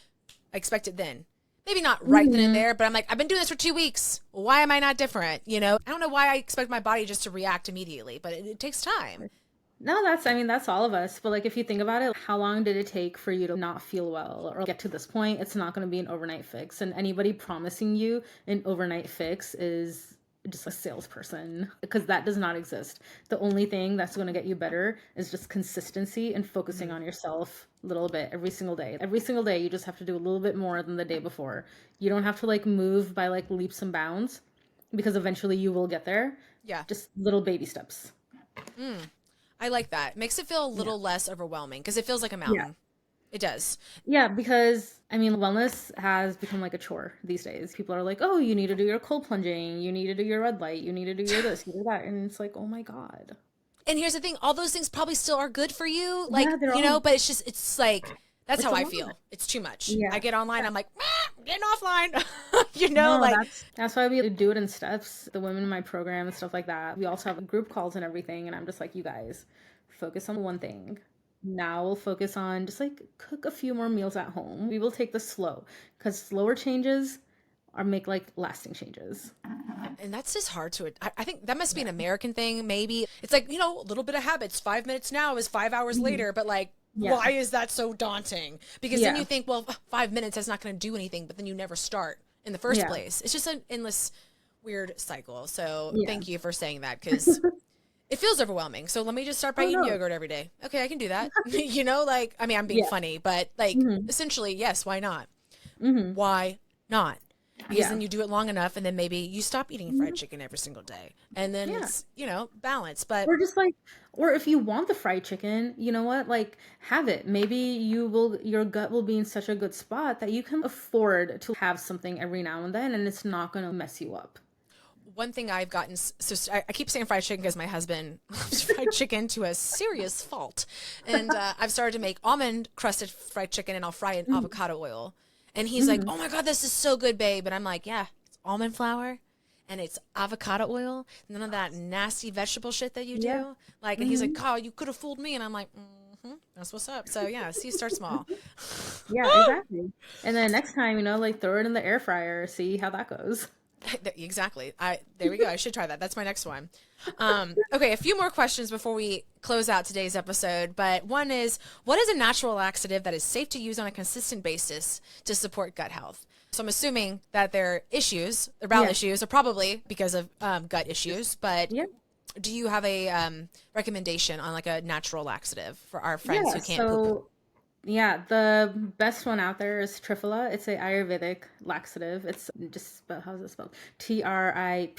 [SPEAKER 2] I expect it then. Maybe not right then and there, but I'm like, I've been doing this for 2 weeks. Why am I not different? You know, I don't know why I expect my body just to react immediately, but it takes time.
[SPEAKER 3] No, that's all of us. But like, if you think about it, how long did it take for you to not feel well or get to this point? It's not going to be an overnight fix. And anybody promising you an overnight fix is just a salesperson, because that does not exist. The only thing that's going to get you better is just consistency and focusing on yourself a little bit every single day. Every single day, you just have to do a little bit more than the day before. You don't have to like move by like leaps and bounds, because eventually you will get there.
[SPEAKER 2] Yeah.
[SPEAKER 3] Just little baby steps.
[SPEAKER 2] I like that. It makes it feel a little less overwhelming because it feels like a mountain.
[SPEAKER 3] Yeah.
[SPEAKER 2] It does.
[SPEAKER 3] Yeah, because I mean, wellness has become like a chore these days. People are like, oh, you need to do your cold plunging, you need to do your red light, you need to do your this, you do that. And it's like, oh my God.
[SPEAKER 2] And here's the thing, all those things probably still are good for you. Like,
[SPEAKER 3] Yeah,
[SPEAKER 2] you know, but it's like, that's how
[SPEAKER 3] a
[SPEAKER 2] I
[SPEAKER 3] lot.
[SPEAKER 2] feel. It's too much.
[SPEAKER 3] Yeah.
[SPEAKER 2] I get online, I'm like, getting offline. You know,
[SPEAKER 3] No,
[SPEAKER 2] like.
[SPEAKER 3] that's why we do it in steps. The women in my program and stuff like that. We also have group calls and everything. And I'm just like, you guys, focus on one thing. Now we'll focus on just like cook a few more meals at home. We will take this slow, because slower changes make like lasting changes.
[SPEAKER 2] And that's just hard to, I think that must be an American thing. Maybe it's like, you know, a little bit of habits. 5 minutes now is 5 hours later, but like, why is that so daunting? Because then you think, well, 5 minutes, that's not going to do anything, but then you never start in the first place. It's just an endless weird cycle. So thank you for saying that, because it feels overwhelming. So let me just start by eating yogurt every day. Okay, I can do that. You know, like, I mean, I'm being funny, but like, essentially, yes, why not? Why not? Because then you do it long enough, and then maybe you stop eating fried chicken every single day. And then it's, you know, balance. But
[SPEAKER 3] Or just like, or if you want the fried chicken, you know what? Like, have it. Maybe your gut will be in such a good spot that you can afford to have something every now and then, and it's not going to mess you up.
[SPEAKER 2] one thing I've gotten, so I keep saying fried chicken because my husband loves fried chicken to a serious fault. And I've started to make almond crusted fried chicken, and I'll fry it in avocado oil. And he's like, oh my God, this is so good, babe. And I'm like, yeah, it's almond flour and it's avocado oil. None of that nasty vegetable shit that you do. Like, and he's like, Kyle, you could have fooled me. And I'm like, that's what's up. So yeah, see, start small.
[SPEAKER 3] Yeah, exactly. And then next time, like throw it in the air fryer, see how that goes.
[SPEAKER 2] Exactly. There we go. I should try that. That's my next one. Okay, a few more questions before we close out today's episode. But one is, what is a natural laxative that is safe to use on a consistent basis to support gut health? So I'm assuming that their issues, their bowel issues, are probably because of gut issues. But do you have a recommendation on like a natural laxative for our friends who can't poop?
[SPEAKER 3] Yeah, the best one out there is Triphala. It's a Ayurvedic laxative. It's just spelled, how's it spelled? Triphala.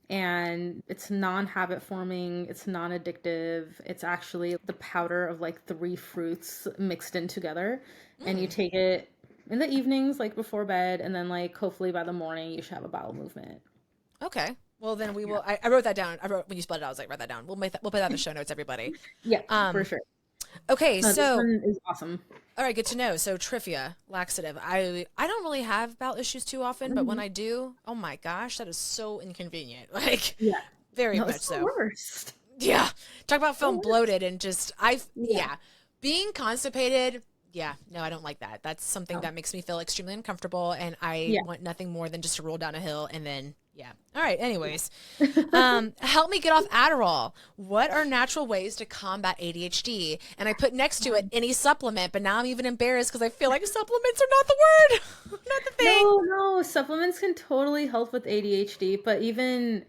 [SPEAKER 3] And it's non-habit forming, it's non-addictive. It's actually the powder of like 3 fruits mixed in together. And you take it in the evenings, like before bed, and then like hopefully by the morning you should have a bowel movement.
[SPEAKER 2] Okay. Well, then we will. I wrote that down. When you spelled it out, I was like, write that down. We'll put that in the show notes, everybody.
[SPEAKER 3] Yeah, for sure.
[SPEAKER 2] Okay,
[SPEAKER 3] No,
[SPEAKER 2] so
[SPEAKER 3] this one is awesome.
[SPEAKER 2] All right, good to know. So Triphala laxative. I don't really have bowel issues too often, but when I do, oh my gosh, that is so inconvenient. Like, very much
[SPEAKER 3] it's the
[SPEAKER 2] so.
[SPEAKER 3] worst.
[SPEAKER 2] Yeah, talk about feeling bloated and just being constipated. Yeah, no, I don't like that. That's something that makes me feel extremely uncomfortable, and I want nothing more than just to roll down a hill and then. Yeah. All right. Anyways, help me get off Adderall. What are natural ways to combat ADHD? And I put next to it any supplement, but now I'm even embarrassed because I feel like supplements are not the word, not the thing.
[SPEAKER 3] No, supplements can totally help with ADHD, but even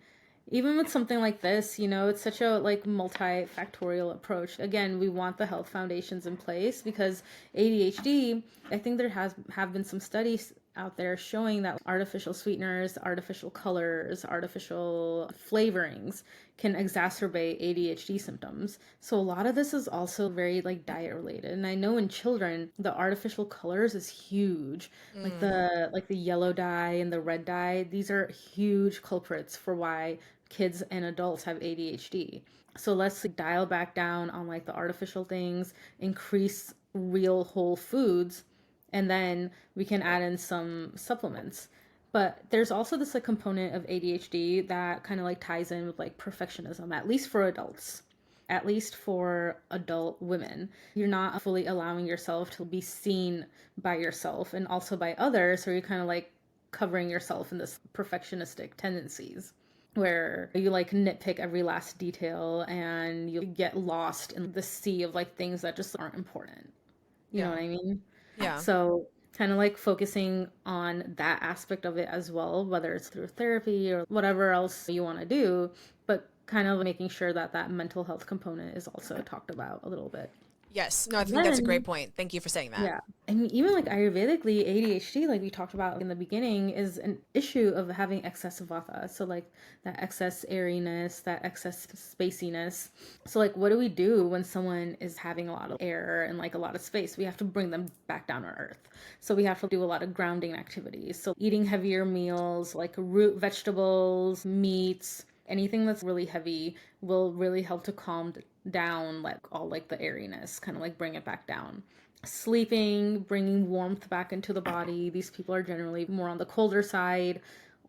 [SPEAKER 3] with something like this, it's such a like multifactorial approach. Again, we want the health foundations in place because ADHD, I think there have been some studies out there showing that artificial sweeteners, artificial colors, artificial flavorings can exacerbate ADHD symptoms. So a lot of this is also very like diet related. And I know in children, the artificial colors is huge. Like the yellow dye and the red dye, these are huge culprits for why kids and adults have ADHD. So let's like, dial back down on like the artificial things, increase real whole foods, and then we can add in some supplements. But there's also this like component of ADHD that kind of like ties in with like perfectionism, at least for adults, at least for adult women. You're not fully allowing yourself to be seen by yourself and also by others, so you're kind of like covering yourself in this perfectionistic tendencies where you like nitpick every last detail and you get lost in the sea of like things that just aren't important. You know what I mean?
[SPEAKER 2] Yeah.
[SPEAKER 3] So kind of like focusing on that aspect of it as well, whether it's through therapy or whatever else you want to do, but kind of making sure that that mental health component is also talked about a little bit.
[SPEAKER 2] Yes. No, I think that's a great point. Thank you for saying that.
[SPEAKER 3] Yeah. And even like Ayurvedically, ADHD, like we talked about in the beginning, is an issue of having excess vata. So like that excess airiness, that excess spaciness. So like what do we do when someone is having a lot of air and like a lot of space? We have to bring them back down to earth. So we have to do a lot of grounding activities. So eating heavier meals like root vegetables, meats, anything that's really heavy will really help to calm down like all like the airiness, kind of like bring it back down. Sleeping, bringing warmth back into the body. These people are generally more on the colder side.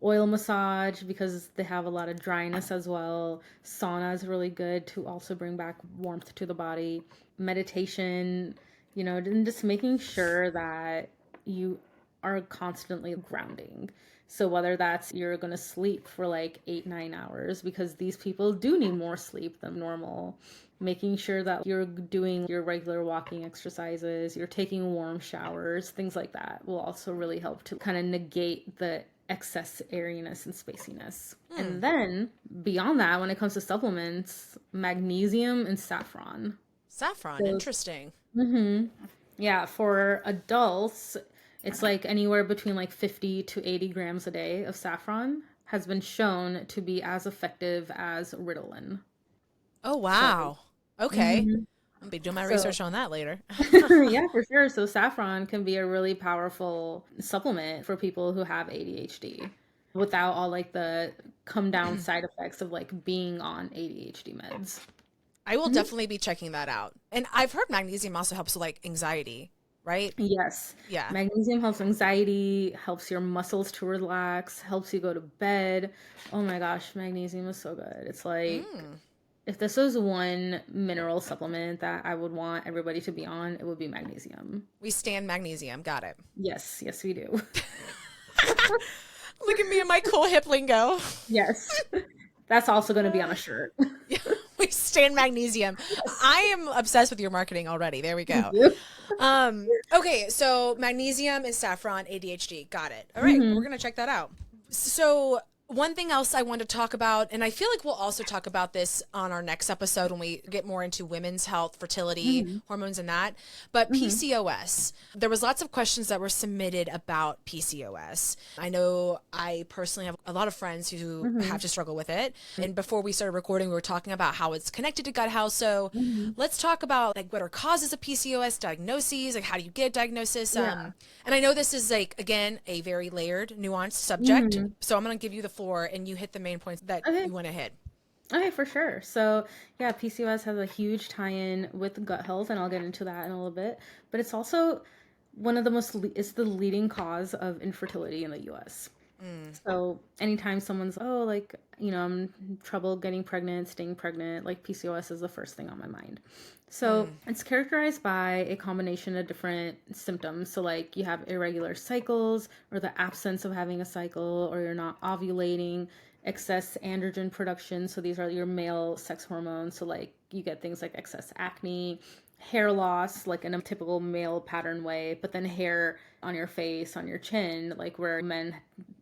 [SPEAKER 3] Oil massage because they have a lot of dryness as well. Sauna is really good to also bring back warmth to the body. Meditation, you know, and just making sure that you are constantly grounding. So whether that's you're going to sleep for like 8-9 hours, because these people do need more sleep than normal, making sure that you're doing your regular walking exercises, you're taking warm showers, things like that will also really help to kind of negate the excess airiness and spaciness. And then beyond that, when it comes to supplements, magnesium and saffron.
[SPEAKER 2] Saffron, interesting.
[SPEAKER 3] Yeah, for adults, it's like anywhere between like 50 to 80 grams a day of saffron has been shown to be as effective as Ritalin.
[SPEAKER 2] Oh, wow. Okay.
[SPEAKER 3] Mhm.
[SPEAKER 2] I'll be doing my
[SPEAKER 3] So,
[SPEAKER 2] research on that later.
[SPEAKER 3] yeah, for sure. So saffron can be a really powerful supplement for people who have ADHD without all like the come down side effects of like being on ADHD meds.
[SPEAKER 2] I will definitely be checking that out. And I've heard magnesium also helps with like anxiety, right?
[SPEAKER 3] Yes.
[SPEAKER 2] Yeah.
[SPEAKER 3] Magnesium helps anxiety, helps your muscles to relax, helps you go to bed. Oh my gosh, magnesium is so good. It's like if this was one mineral supplement that I would want everybody to be on, it would be magnesium.
[SPEAKER 2] We stand magnesium. Got it.
[SPEAKER 3] Yes, yes, we do.
[SPEAKER 2] Look at me and my cool hip lingo.
[SPEAKER 3] Yes. That's also going to be on a shirt.
[SPEAKER 2] We stand magnesium. I am obsessed with your marketing already. There we go. Okay, so magnesium and saffron, ADHD. Got it. All right, we're going to check that out. So one thing else I want to talk about, and I feel like we'll also talk about this on our next episode when we get more into women's health, fertility, hormones and that, but PCOS. There was lots of questions that were submitted about PCOS. I know I personally have a lot of friends who have to struggle with it. And before we started recording, we were talking about how it's connected to gut health. So let's talk about like what are causes of PCOS, diagnoses, like how do you get a diagnosis? And I know this is like, again, a very layered, nuanced subject. So I'm going to give you the floor and you hit the main points that you want to hit.
[SPEAKER 3] Okay, for sure. So, yeah, PCOS has a huge tie-in with gut health, and I'll get into that in a little bit. But it's also one of the it's the leading cause of infertility in the U.S. So anytime someone's, oh, like, you know, I'm in trouble getting pregnant, staying pregnant, like PCOS is the first thing on my mind. So it's characterized by a combination of different symptoms. So like you have irregular cycles or the absence of having a cycle, or you're not ovulating, excess androgen production. So these are your male sex hormones. So like you get things like excess acne, hair loss, like in a typical male pattern way, but then hair on your face, on your chin, like where men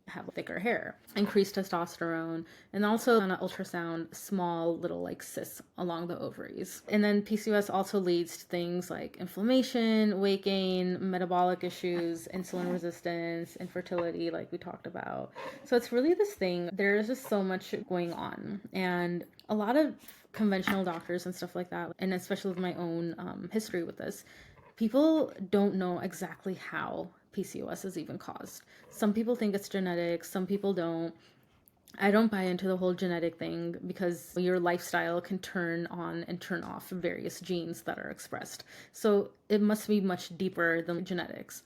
[SPEAKER 3] have thicker hair, increased testosterone, and also on an ultrasound, small little like cysts along the ovaries. And then PCOS also leads to things like inflammation, weight gain, metabolic issues, insulin resistance, infertility, like we talked about. So it's really this thing, there's just so much going on. And a lot of conventional doctors and stuff like that, and especially with my own history with this, people don't know exactly how PCOS is even caused. Some people think it's genetic, some people don't. I don't buy into the whole genetic thing because your lifestyle can turn on and turn off various genes that are expressed. So it must be much deeper than genetics.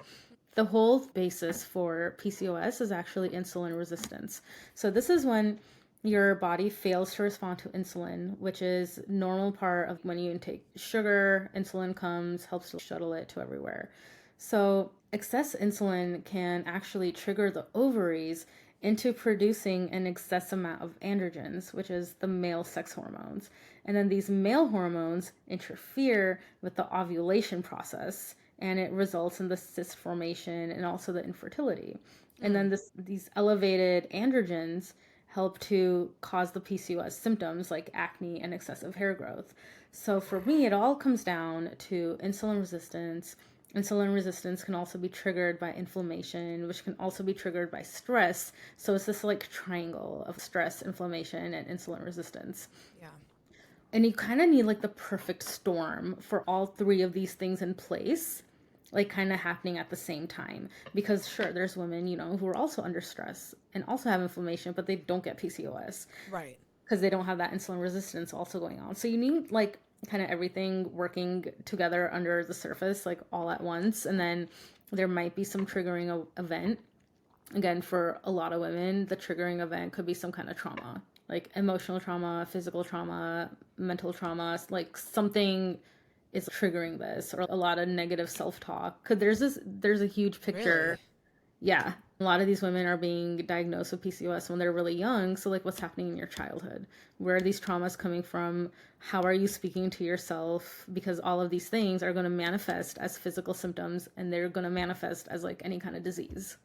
[SPEAKER 3] The whole basis for PCOS is actually insulin resistance. So this is when your body fails to respond to insulin, which is normal part of when you intake sugar. Insulin comes, helps to shuttle it to everywhere. So excess insulin can actually trigger the ovaries into producing an excess amount of androgens, which is the male sex hormones. And then these male hormones interfere with the ovulation process, and it results in the cyst formation and also the infertility. And then these elevated androgens help to cause the PCOS symptoms like acne and excessive hair growth. So for me, it all comes down to insulin resistance. Insulin resistance can also be triggered by inflammation, which can also be triggered by stress. So it's this like triangle of stress, inflammation, and insulin resistance.
[SPEAKER 2] Yeah.
[SPEAKER 3] And you kind of need like the perfect storm for all three of these things in place, like kind of happening at the same time. Because sure, there's women, who are also under stress and also have inflammation, but they don't get PCOS.
[SPEAKER 2] Right.
[SPEAKER 3] Because they don't have that insulin resistance also going on. So you need like kind of everything working together under the surface, like all at once. And then there might be some triggering event. Again, for a lot of women, the triggering event could be some kind of trauma, like emotional trauma, physical trauma, mental trauma, like something is triggering this, or a lot of negative self-talk. Cause there's a huge picture.
[SPEAKER 2] Really?
[SPEAKER 3] Yeah. A lot of these women are being diagnosed with PCOS when they're really young. So like what's happening in your childhood? Where are these traumas coming from? How are you speaking to yourself? Because all of these things are going to manifest as physical symptoms, and they're going to manifest as like any kind of disease.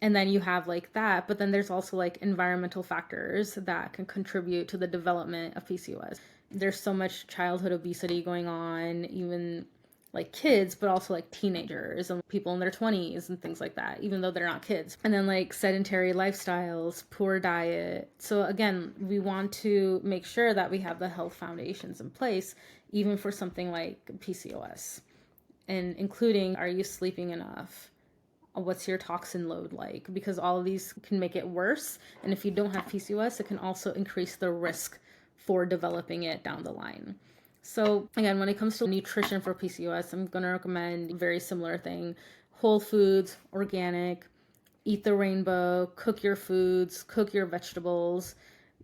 [SPEAKER 3] And then you have like that, but then there's also like environmental factors that can contribute to the development of PCOS. There's so much childhood obesity going on, even like kids, but also like teenagers and people in their 20s and things like that, even though they're not kids. And then like sedentary lifestyles, poor diet. So again, we want to make sure that we have the health foundations in place, even for something like PCOS, and including, are you sleeping enough? What's your toxin load like? Because all of these can make it worse. And if you don't have PCOS, it can also increase the risk for developing it down the line. So again, when it comes to nutrition for PCOS, I'm going to recommend a very similar thing. Whole foods, organic, eat the rainbow, cook your foods, cook your vegetables.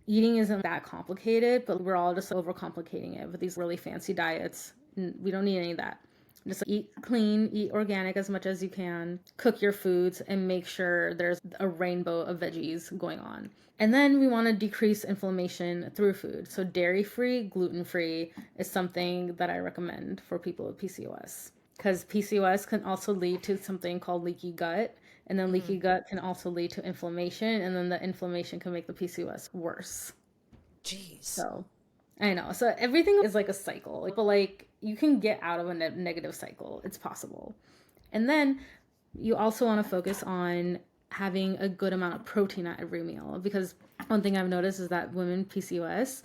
[SPEAKER 3] Eating isn't that complicated, but we're all just overcomplicating it with these really fancy diets. We don't need any of that. Just eat clean, eat organic as much as you can, cook your foods, and make sure there's a rainbow of veggies going on. And then we want to decrease inflammation through food. So dairy-free, gluten-free is something that I recommend for people with PCOS. Because PCOS can also lead to something called leaky gut. And then leaky gut can also lead to inflammation. And then the inflammation can make the PCOS worse.
[SPEAKER 2] Jeez.
[SPEAKER 3] So I know. So everything is like a cycle. But like you can get out of a negative cycle. It's possible. And then you also want to focus on having a good amount of protein at every meal, because one thing I've noticed is that women PCOS,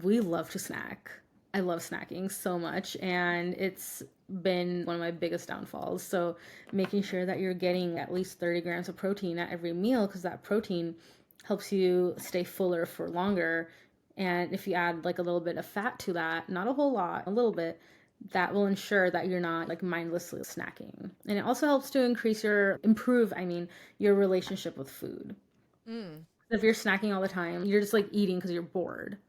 [SPEAKER 3] we love to snack. I love snacking so much, and it's been one of my biggest downfalls. So making sure that you're getting at least 30 grams of protein at every meal, because that protein helps you stay fuller for longer. And if you add like a little bit of fat to that, not a whole lot, a little bit, that will ensure that you're not like mindlessly snacking. And it also helps to improve your relationship with food. If you're snacking all the time, you're just like eating because you're bored.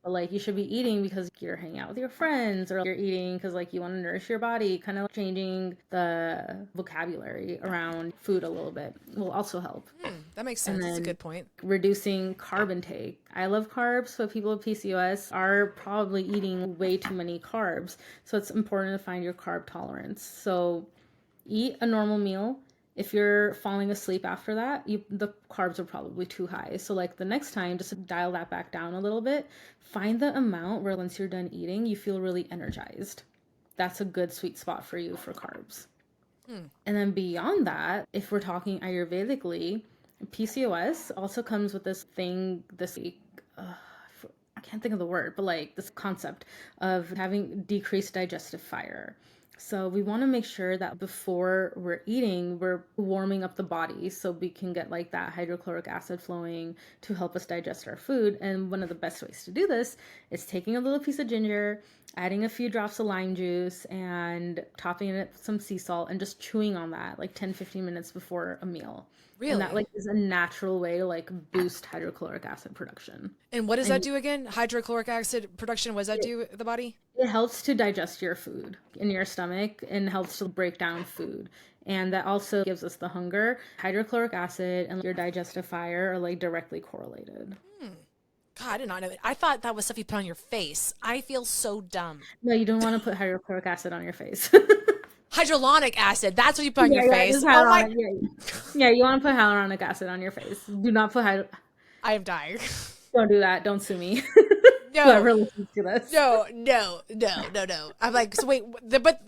[SPEAKER 3] But like you should be eating because you're hanging out with your friends, or you're eating because like you want to nourish your body. Kind of changing the vocabulary around food a little bit will also help.
[SPEAKER 2] That makes sense. That's a good point.
[SPEAKER 3] Reducing carb intake. I love carbs, but people with PCOS are probably eating way too many carbs. So it's important to find your carb tolerance. So eat a normal meal If you're falling asleep after that, the carbs are probably too high. So like the next time, just to dial that back down a little bit, find the amount where once you're done eating, you feel really energized. That's a good sweet spot for you for carbs. And then beyond that, if we're talking Ayurvedically, PCOS also comes with this thing, I can't think of the word, but like this concept of having decreased digestive fire. So we want to make sure that before we're eating, we're warming up the body so we can get like that hydrochloric acid flowing to help us digest our food. And one of the best ways to do this is taking a little piece of ginger, adding a few drops of lime juice, and topping it with some sea salt and just chewing on that like 10-15 minutes before a meal.
[SPEAKER 2] Really?
[SPEAKER 3] And that like is a natural way to like boost hydrochloric acid production.
[SPEAKER 2] And what does that do again? Hydrochloric acid production, what does that do to the body?
[SPEAKER 3] It helps to digest your food in your stomach and helps to break down food. And that also gives us the hunger. Hydrochloric acid and your digestive fire are like directly correlated.
[SPEAKER 2] God, I did not know that. I thought that was stuff you put on your face. I feel so dumb.
[SPEAKER 3] No, you don't want to put hydrochloric acid on your face.
[SPEAKER 2] Hydrolonic acid. That's what you put on your face.
[SPEAKER 3] Just
[SPEAKER 2] Oh my.
[SPEAKER 3] Yeah, you want to put hyaluronic acid on your face. Do not put
[SPEAKER 2] I am dying.
[SPEAKER 3] Don't do that. Don't sue me.
[SPEAKER 2] No.
[SPEAKER 3] Whoever listens to this.
[SPEAKER 2] No. I'm like, so wait, but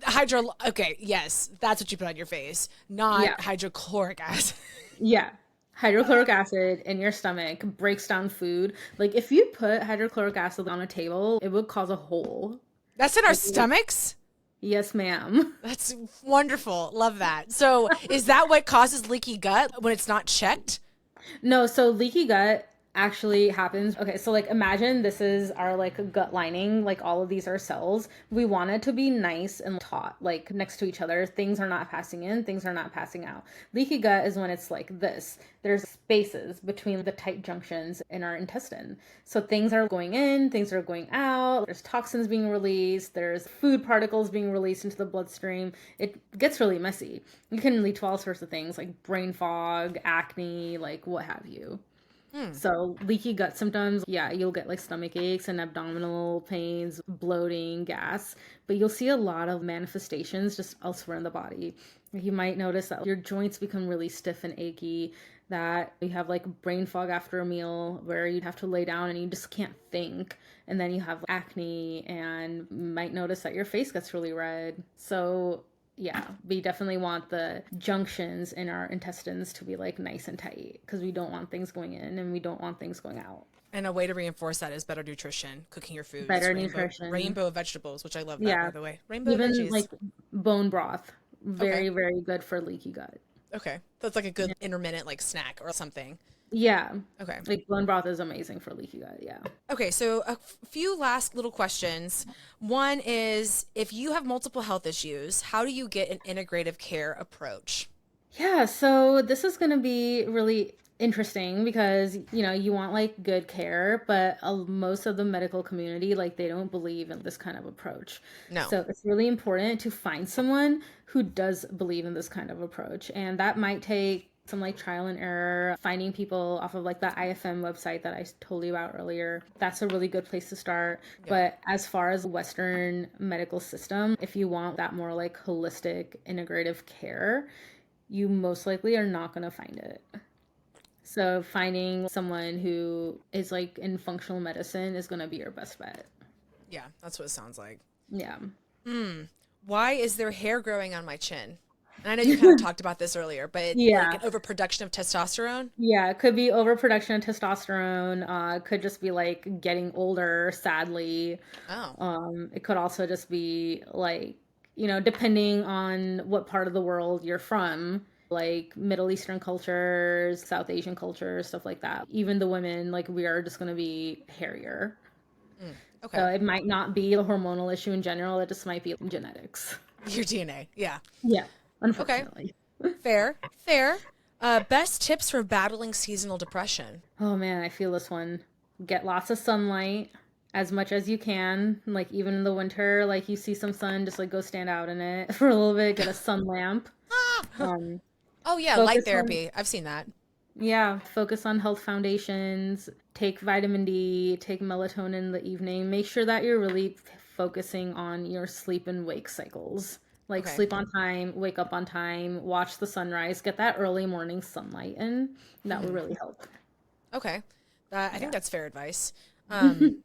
[SPEAKER 2] okay, yes, that's what you put on your face, not hydrochloric acid.
[SPEAKER 3] Yeah. Hydrochloric acid in your stomach breaks down food. Like if you put hydrochloric acid on a table, it would cause a hole.
[SPEAKER 2] That's in our stomachs?
[SPEAKER 3] Yes, ma'am.
[SPEAKER 2] That's wonderful. Love that. So is that what causes leaky gut when it's not checked?
[SPEAKER 3] No, so leaky gut actually happens. Okay, so like imagine this is our like gut lining, like all of these are cells. We want it to be nice and taut, like next to each other. Things are not passing in, things are not passing out. Leaky gut is when it's like this. There's spaces between the tight junctions in our intestine. So things are going in, things are going out. There's toxins being released, there's food particles being released into the bloodstream. It gets really messy. You can lead to all sorts of things like brain fog, acne, like what have you. So leaky gut symptoms, yeah, you'll get like stomach aches and abdominal pains, bloating, gas, but you'll see a lot of manifestations just elsewhere in the body. You might notice that your joints become really stiff and achy, that you have like brain fog after a meal where you'd have to lay down and you just can't think. And then you have acne and you might notice that your face gets really red. So yeah, we definitely want the junctions in our intestines to be like nice and tight because we don't want things going in and we don't want things going out.
[SPEAKER 2] And a way to reinforce that is better nutrition, cooking your food.
[SPEAKER 3] Better nutrition.
[SPEAKER 2] Rainbow vegetables, which I love that, by the way. Rainbow
[SPEAKER 3] Even
[SPEAKER 2] veggies.
[SPEAKER 3] like bone broth, very good for leaky gut.
[SPEAKER 2] Okay. That's like a good intermittent like snack or something.
[SPEAKER 3] Yeah.
[SPEAKER 2] Okay.
[SPEAKER 3] Like bone broth is amazing for leaky gut. Yeah.
[SPEAKER 2] Okay. So a few last little questions. One is, if you have multiple health issues, how do you get an integrative care approach?
[SPEAKER 3] Yeah. So this is going to be really interesting because, you know, you want like good care, but most of the medical community, like they don't believe in this kind of approach.
[SPEAKER 2] No.
[SPEAKER 3] So it's really important to find someone who does believe in this kind of approach. And that might take some like trial and error, finding people off of like the IFM website that I told you about earlier. That's a really good place to start. Yeah. But as far as Western medical system, if you want that more like holistic integrative care, you most likely are not going to find it. So finding someone who is like in functional medicine is going to be your best bet.
[SPEAKER 2] Yeah, that's what it sounds like.
[SPEAKER 3] Yeah.
[SPEAKER 2] Why is there hair growing on my chin? And I know you kind of talked about this earlier, but like an overproduction of testosterone?
[SPEAKER 3] Yeah, it could be overproduction of testosterone. Could just be like getting older, sadly.
[SPEAKER 2] Oh.
[SPEAKER 3] It could also just be like, you know, depending on what part of the world you're from, like Middle Eastern cultures, South Asian cultures, stuff like that. Even the women, like we are just going to be hairier.
[SPEAKER 2] Okay.
[SPEAKER 3] So it might not be a hormonal issue in general. It just might be genetics.
[SPEAKER 2] Your DNA. Yeah.
[SPEAKER 3] Yeah. Unfortunately.
[SPEAKER 2] Okay. Fair. Best tips for battling seasonal depression.
[SPEAKER 3] Oh man, I feel this one. Get lots of sunlight as much as you can. Like even in the winter, like you see some sun, just like go stand out in it for a little bit, get a sun lamp.
[SPEAKER 2] Oh yeah, light therapy. I've seen that.
[SPEAKER 3] Yeah, focus on health foundations, take vitamin D, take melatonin in the evening. Make sure that you're really focusing on your sleep and wake cycles. Like
[SPEAKER 2] Okay.
[SPEAKER 3] sleep on time, wake up on time, watch the sunrise, get that early morning sunlight in. That would really help.
[SPEAKER 2] Okay. I think
[SPEAKER 3] Yeah.
[SPEAKER 2] that's fair advice. Um,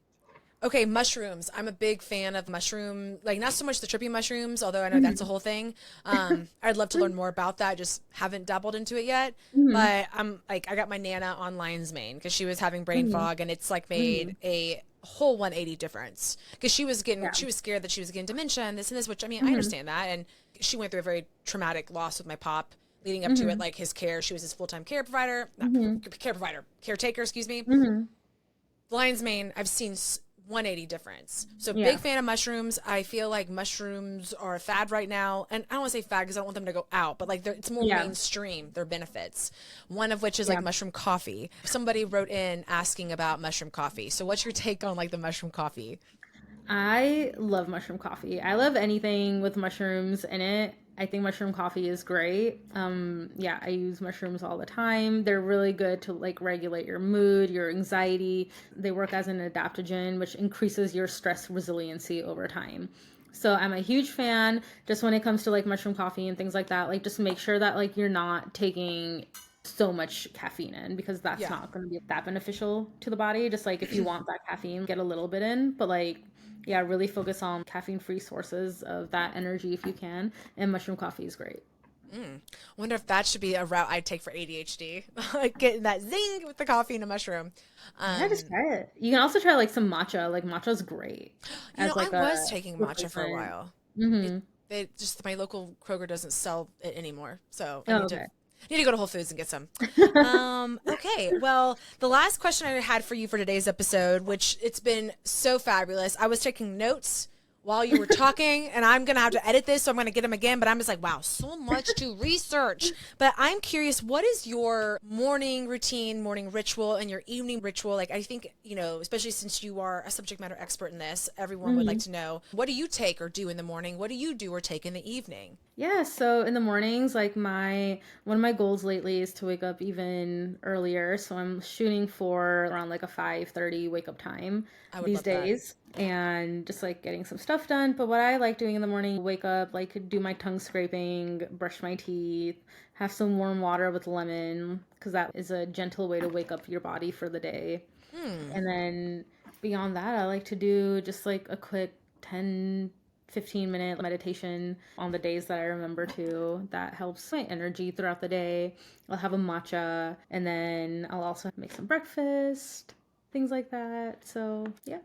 [SPEAKER 2] okay, mushrooms. I'm a big fan of mushroom, like not so much the trippy mushrooms, although I know that's a
[SPEAKER 3] Mhm.
[SPEAKER 2] whole thing. I'd love to learn more about that. Just haven't dabbled into it yet.
[SPEAKER 3] Mhm.
[SPEAKER 2] But I'm like, I got my Nana on lion's mane because she was having brain
[SPEAKER 3] Mhm.
[SPEAKER 2] fog, and it's like made
[SPEAKER 3] Mhm.
[SPEAKER 2] a whole 180 difference because
[SPEAKER 3] Yeah.
[SPEAKER 2] she was scared that she was getting dementia and this and this, which I mean, I
[SPEAKER 3] Mhm.
[SPEAKER 2] understand that. And she went through a very traumatic loss with my pop leading up to it,
[SPEAKER 3] Mhm.
[SPEAKER 2] like his care. She was his full-time care provider, not
[SPEAKER 3] Mhm.
[SPEAKER 2] care provider, caretaker, excuse me.
[SPEAKER 3] Mhm.
[SPEAKER 2] Lion's mane, I've seen 180 difference. So big
[SPEAKER 3] Yeah.
[SPEAKER 2] fan of mushrooms. I feel like mushrooms are a fad right now, and I don't want to say fad because I don't want them to go out, but like it's more
[SPEAKER 3] Yeah.
[SPEAKER 2] mainstream. Their benefits, one of which is like
[SPEAKER 3] Yeah.
[SPEAKER 2] mushroom coffee. Somebody wrote in asking about mushroom coffee. So what's your take on like the mushroom coffee?
[SPEAKER 3] I love mushroom coffee. I love anything with mushrooms in it. I think mushroom coffee is great. Yeah, I use mushrooms all the time. They're really good to like regulate your mood, your anxiety. They work as an adaptogen, which increases your stress resiliency over time. So I'm a huge fan just when it comes to like mushroom coffee and things like that. Like just make sure that like you're not taking so much caffeine in because that's
[SPEAKER 2] Yeah.
[SPEAKER 3] not going to be that beneficial to the body. Just like if you want that caffeine, get a little bit in, but like yeah, really focus on caffeine free sources of that energy if you can. And mushroom coffee is great.
[SPEAKER 2] I wonder if that should be a route I'd take for ADHD, like getting that zing with the coffee and a mushroom.
[SPEAKER 3] Yeah, just
[SPEAKER 2] Um,
[SPEAKER 3] try it. You can also try like some matcha. Like matcha's great
[SPEAKER 2] you know,
[SPEAKER 3] as
[SPEAKER 2] I
[SPEAKER 3] like a
[SPEAKER 2] was taking matcha for a
[SPEAKER 3] replacement.
[SPEAKER 2] while. It
[SPEAKER 3] Mm-hmm.
[SPEAKER 2] they just my local Kroger doesn't sell it anymore, so I
[SPEAKER 3] Oh, okay.
[SPEAKER 2] need to go to Whole Foods and get some. Okay. Well, the last question I had for you for today's episode, which it's been so fabulous. I was taking notes while you were talking, and I'm gonna have to edit this, so I'm gonna get them again. But I'm just like, wow, so much to research. But I'm curious, what is your morning routine, morning ritual, and your evening ritual? Like, I think especially since you are a subject matter expert in this, everyone would like
[SPEAKER 3] Hmm.
[SPEAKER 2] to know what do you take or do in the morning? What do you do or take in the evening?
[SPEAKER 3] Yeah, so in the mornings, like my one of my goals lately is to wake up even earlier. So I'm shooting for around like a 5:30 wake up time
[SPEAKER 2] I would
[SPEAKER 3] these
[SPEAKER 2] love that.
[SPEAKER 3] days and just like getting some stuff done. But what I like doing in the morning, wake up, like do my tongue scraping, brush my teeth, have some warm water with lemon because that is a gentle way to wake up your body for the day.
[SPEAKER 2] Hmm.
[SPEAKER 3] And then beyond that, I like to do just like a quick 10-15 minute meditation on the days that I remember to. That helps my energy throughout the day. I'll have a matcha and then I'll also make some breakfast, things like that. So, yeah,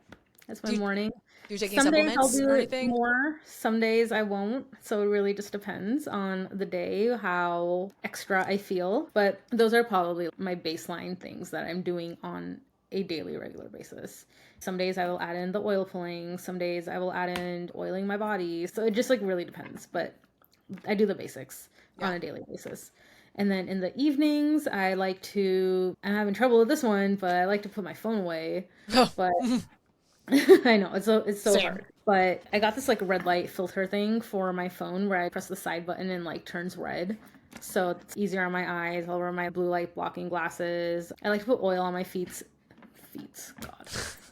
[SPEAKER 3] that's my
[SPEAKER 2] Do you
[SPEAKER 3] morning.
[SPEAKER 2] do you take any
[SPEAKER 3] Some days I'll
[SPEAKER 2] supplements
[SPEAKER 3] do
[SPEAKER 2] or
[SPEAKER 3] it
[SPEAKER 2] anything?
[SPEAKER 3] more, some days I won't. So it really just depends on the day, how extra I feel. But those are probably my baseline things that I'm doing on a daily, regular basis. Some days I will add in the oil pulling, some days I will add in oiling my body. So it just like really depends. But I do the basics on
[SPEAKER 2] Yeah.
[SPEAKER 3] a daily basis. And then in the evenings, I like to, I'm having trouble with this one, but I like to put my phone away.
[SPEAKER 2] Oh,
[SPEAKER 3] But I know it's so
[SPEAKER 2] same.
[SPEAKER 3] hard. But I got this like red light filter thing for my phone where I press the side button and like turns red. So it's easier on my eyes. I'll wear my blue light blocking glasses. I like to put oil on my feet. God.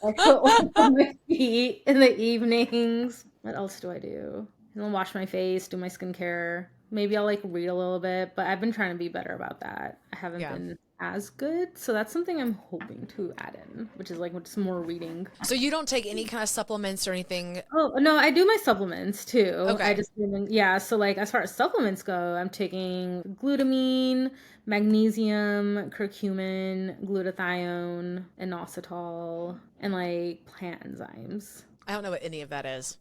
[SPEAKER 3] I put oil on my feet in the evenings. What else do I do? And I'll wash my face, do my skincare. Maybe I'll like read a little bit, but I've been trying to be better about that. I haven't
[SPEAKER 2] Yeah.
[SPEAKER 3] been as good. So that's something I'm hoping to add in, which is like just more reading.
[SPEAKER 2] So you don't take any kind of supplements or anything?
[SPEAKER 3] Oh, no, I do my supplements too. I
[SPEAKER 2] Okay.
[SPEAKER 3] just didn't, yeah. So, like, as far as supplements go, I'm taking glutamine, magnesium, curcumin, glutathione, inositol, and like plant enzymes.
[SPEAKER 2] I don't know what any of that is.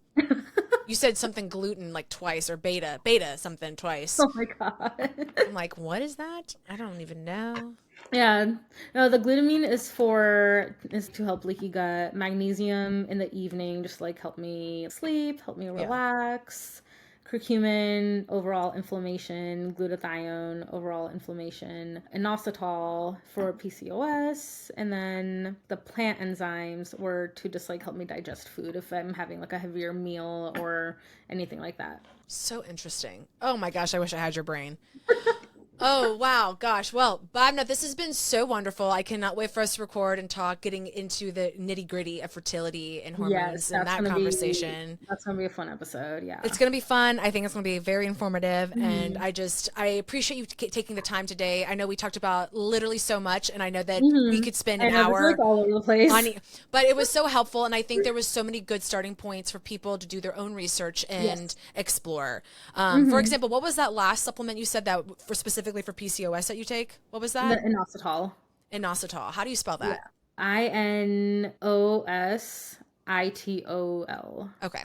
[SPEAKER 2] You said something gluten like twice or beta something twice.
[SPEAKER 3] Oh my God.
[SPEAKER 2] I'm like, what is that? I don't even know.
[SPEAKER 3] Yeah. No, the glutamine is to help leaky gut. Magnesium in the evening just like help me sleep, help me
[SPEAKER 2] Yeah.
[SPEAKER 3] relax. Curcumin, overall inflammation, glutathione, overall inflammation, inositol for PCOS, and then the plant enzymes were to just like help me digest food if I'm having like a heavier meal or anything like that.
[SPEAKER 2] So interesting. Oh my gosh, I wish I had your brain. Oh, wow. Gosh. Well, Bhavna, this has been so wonderful. I cannot wait for us to record and talk, getting into the nitty gritty of fertility and
[SPEAKER 3] Yes,
[SPEAKER 2] hormones and that conversation.
[SPEAKER 3] that's gonna be a fun episode. Yeah.
[SPEAKER 2] It's going to be fun. I think it's going to be very informative. And
[SPEAKER 3] Mhm.
[SPEAKER 2] I appreciate you taking the time today. I know we talked about literally so much, and I know that we
[SPEAKER 3] Mhm.
[SPEAKER 2] could spend
[SPEAKER 3] I
[SPEAKER 2] an
[SPEAKER 3] know this is like
[SPEAKER 2] hour
[SPEAKER 3] all over the place.
[SPEAKER 2] on, but it was so helpful. And I think there was so many good starting points for people to do their own research and
[SPEAKER 3] Yes.
[SPEAKER 2] explore. For
[SPEAKER 3] Mhm.
[SPEAKER 2] example, what was that last supplement you said that for specifically for PCOS that you take? What was
[SPEAKER 3] The
[SPEAKER 2] that?
[SPEAKER 3] inositol.
[SPEAKER 2] Inositol. How do you spell
[SPEAKER 3] Yeah.
[SPEAKER 2] that?
[SPEAKER 3] Inositol.
[SPEAKER 2] Okay.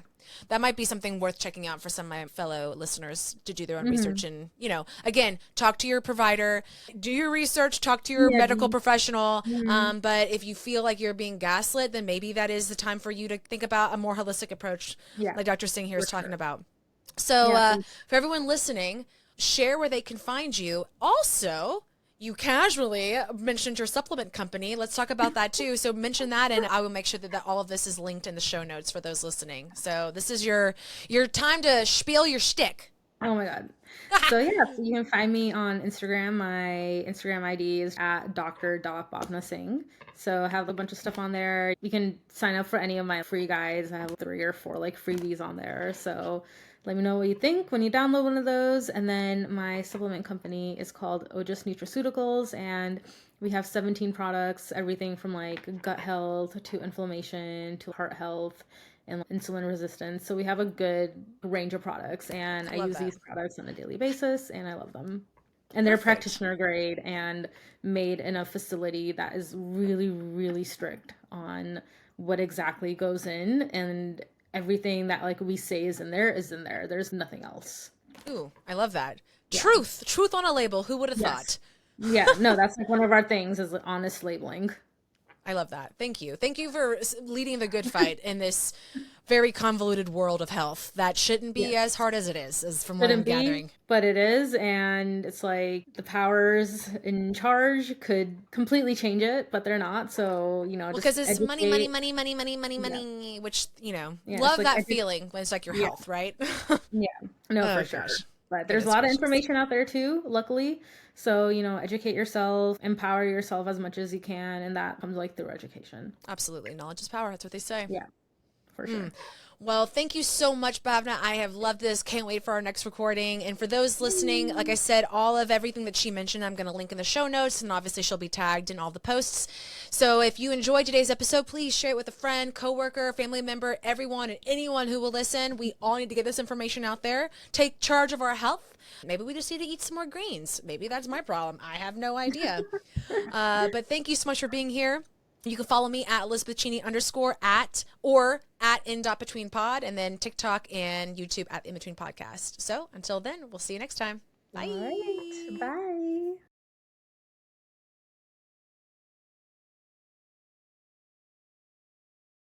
[SPEAKER 2] That might be something worth checking out for some of my fellow listeners to do their own research.
[SPEAKER 3] Mhm.
[SPEAKER 2] And, again, talk to your provider, do your research, talk to your
[SPEAKER 3] Yeah.
[SPEAKER 2] medical professional.
[SPEAKER 3] Mhm.
[SPEAKER 2] But if you feel like you're being gaslit, then maybe that is the time for you to think about a more holistic approach,
[SPEAKER 3] Yeah,
[SPEAKER 2] like Dr. Singh here
[SPEAKER 3] for
[SPEAKER 2] is talking
[SPEAKER 3] sure.
[SPEAKER 2] about. So,
[SPEAKER 3] Yeah.
[SPEAKER 2] for everyone listening, share where they can find you. Also, you casually mentioned your supplement company. Let's talk about that too. So mention that, and I will make sure that all of this is linked in the show notes for those listening. So this is your time to spiel your shtick.
[SPEAKER 3] Oh my God. So yeah, so you can find me on Instagram. My Instagram ID is at Dr. Singh. So I have a bunch of stuff on there. You can sign up for any of my free guides. I have 3 or 4 like freebies on there. So let me know what you think when you download one of those. And then my supplement company is called Ojus Nutraceuticals, and we have 17 products, everything from like gut health to inflammation to heart health and insulin resistance. So we have a good range of products, and I
[SPEAKER 2] Love
[SPEAKER 3] use
[SPEAKER 2] that.
[SPEAKER 3] these products on a daily basis, and I love them. And they're
[SPEAKER 2] Perfect.
[SPEAKER 3] practitioner grade and made in a facility that is really, really strict on what exactly goes in, and everything that like we say is in there is in there. There's nothing else.
[SPEAKER 2] Ooh, I love that.
[SPEAKER 3] Yeah.
[SPEAKER 2] Truth on a label. Who would have thought?
[SPEAKER 3] Yes. Yeah, no, that's like one of our things is honest labeling.
[SPEAKER 2] I love that. Thank you. Thank you for leading the good fight in this very convoluted world of health that shouldn't be
[SPEAKER 3] Yes.
[SPEAKER 2] as hard as it is, as from what I'm
[SPEAKER 3] Shouldn't be,
[SPEAKER 2] gathering.
[SPEAKER 3] but it is, and it's like the powers in charge could completely change it, but they're not. So just
[SPEAKER 2] Because it's money, money,
[SPEAKER 3] educate.
[SPEAKER 2] money, money, money, money,
[SPEAKER 3] Yeah,
[SPEAKER 2] money, which,
[SPEAKER 3] yeah, it's
[SPEAKER 2] love
[SPEAKER 3] like
[SPEAKER 2] that feeling when it's like your
[SPEAKER 3] yeah,
[SPEAKER 2] health, right?
[SPEAKER 3] yeah, no,
[SPEAKER 2] Oh
[SPEAKER 3] for sure.
[SPEAKER 2] gosh.
[SPEAKER 3] But there's a
[SPEAKER 2] Goodness
[SPEAKER 3] lot of
[SPEAKER 2] gracious.
[SPEAKER 3] information out there too, luckily. So educate yourself, empower yourself as much as you can, and that comes like through education.
[SPEAKER 2] Absolutely. Knowledge is power. That's what they say.
[SPEAKER 3] Yeah, for sure.
[SPEAKER 2] Well, thank you so much, Bhavna. I have loved this. Can't wait for our next recording. And for those listening, like I said, all of everything that she mentioned, I'm going to link in the show notes, and obviously she'll be tagged in all the posts. So if you enjoyed today's episode, please share it with a friend, coworker, family member, everyone, and anyone who will listen. We all need to get this information out there. Take charge of our health. Maybe we just need to eat some more greens. Maybe that's my problem. I have no idea. But thank you so much for being here. You can follow me at ElizabethCheney _at in.between_pod, and then TikTok and YouTube at In Between Podcast. So until then, we'll see you next time. Bye.
[SPEAKER 3] All right, bye.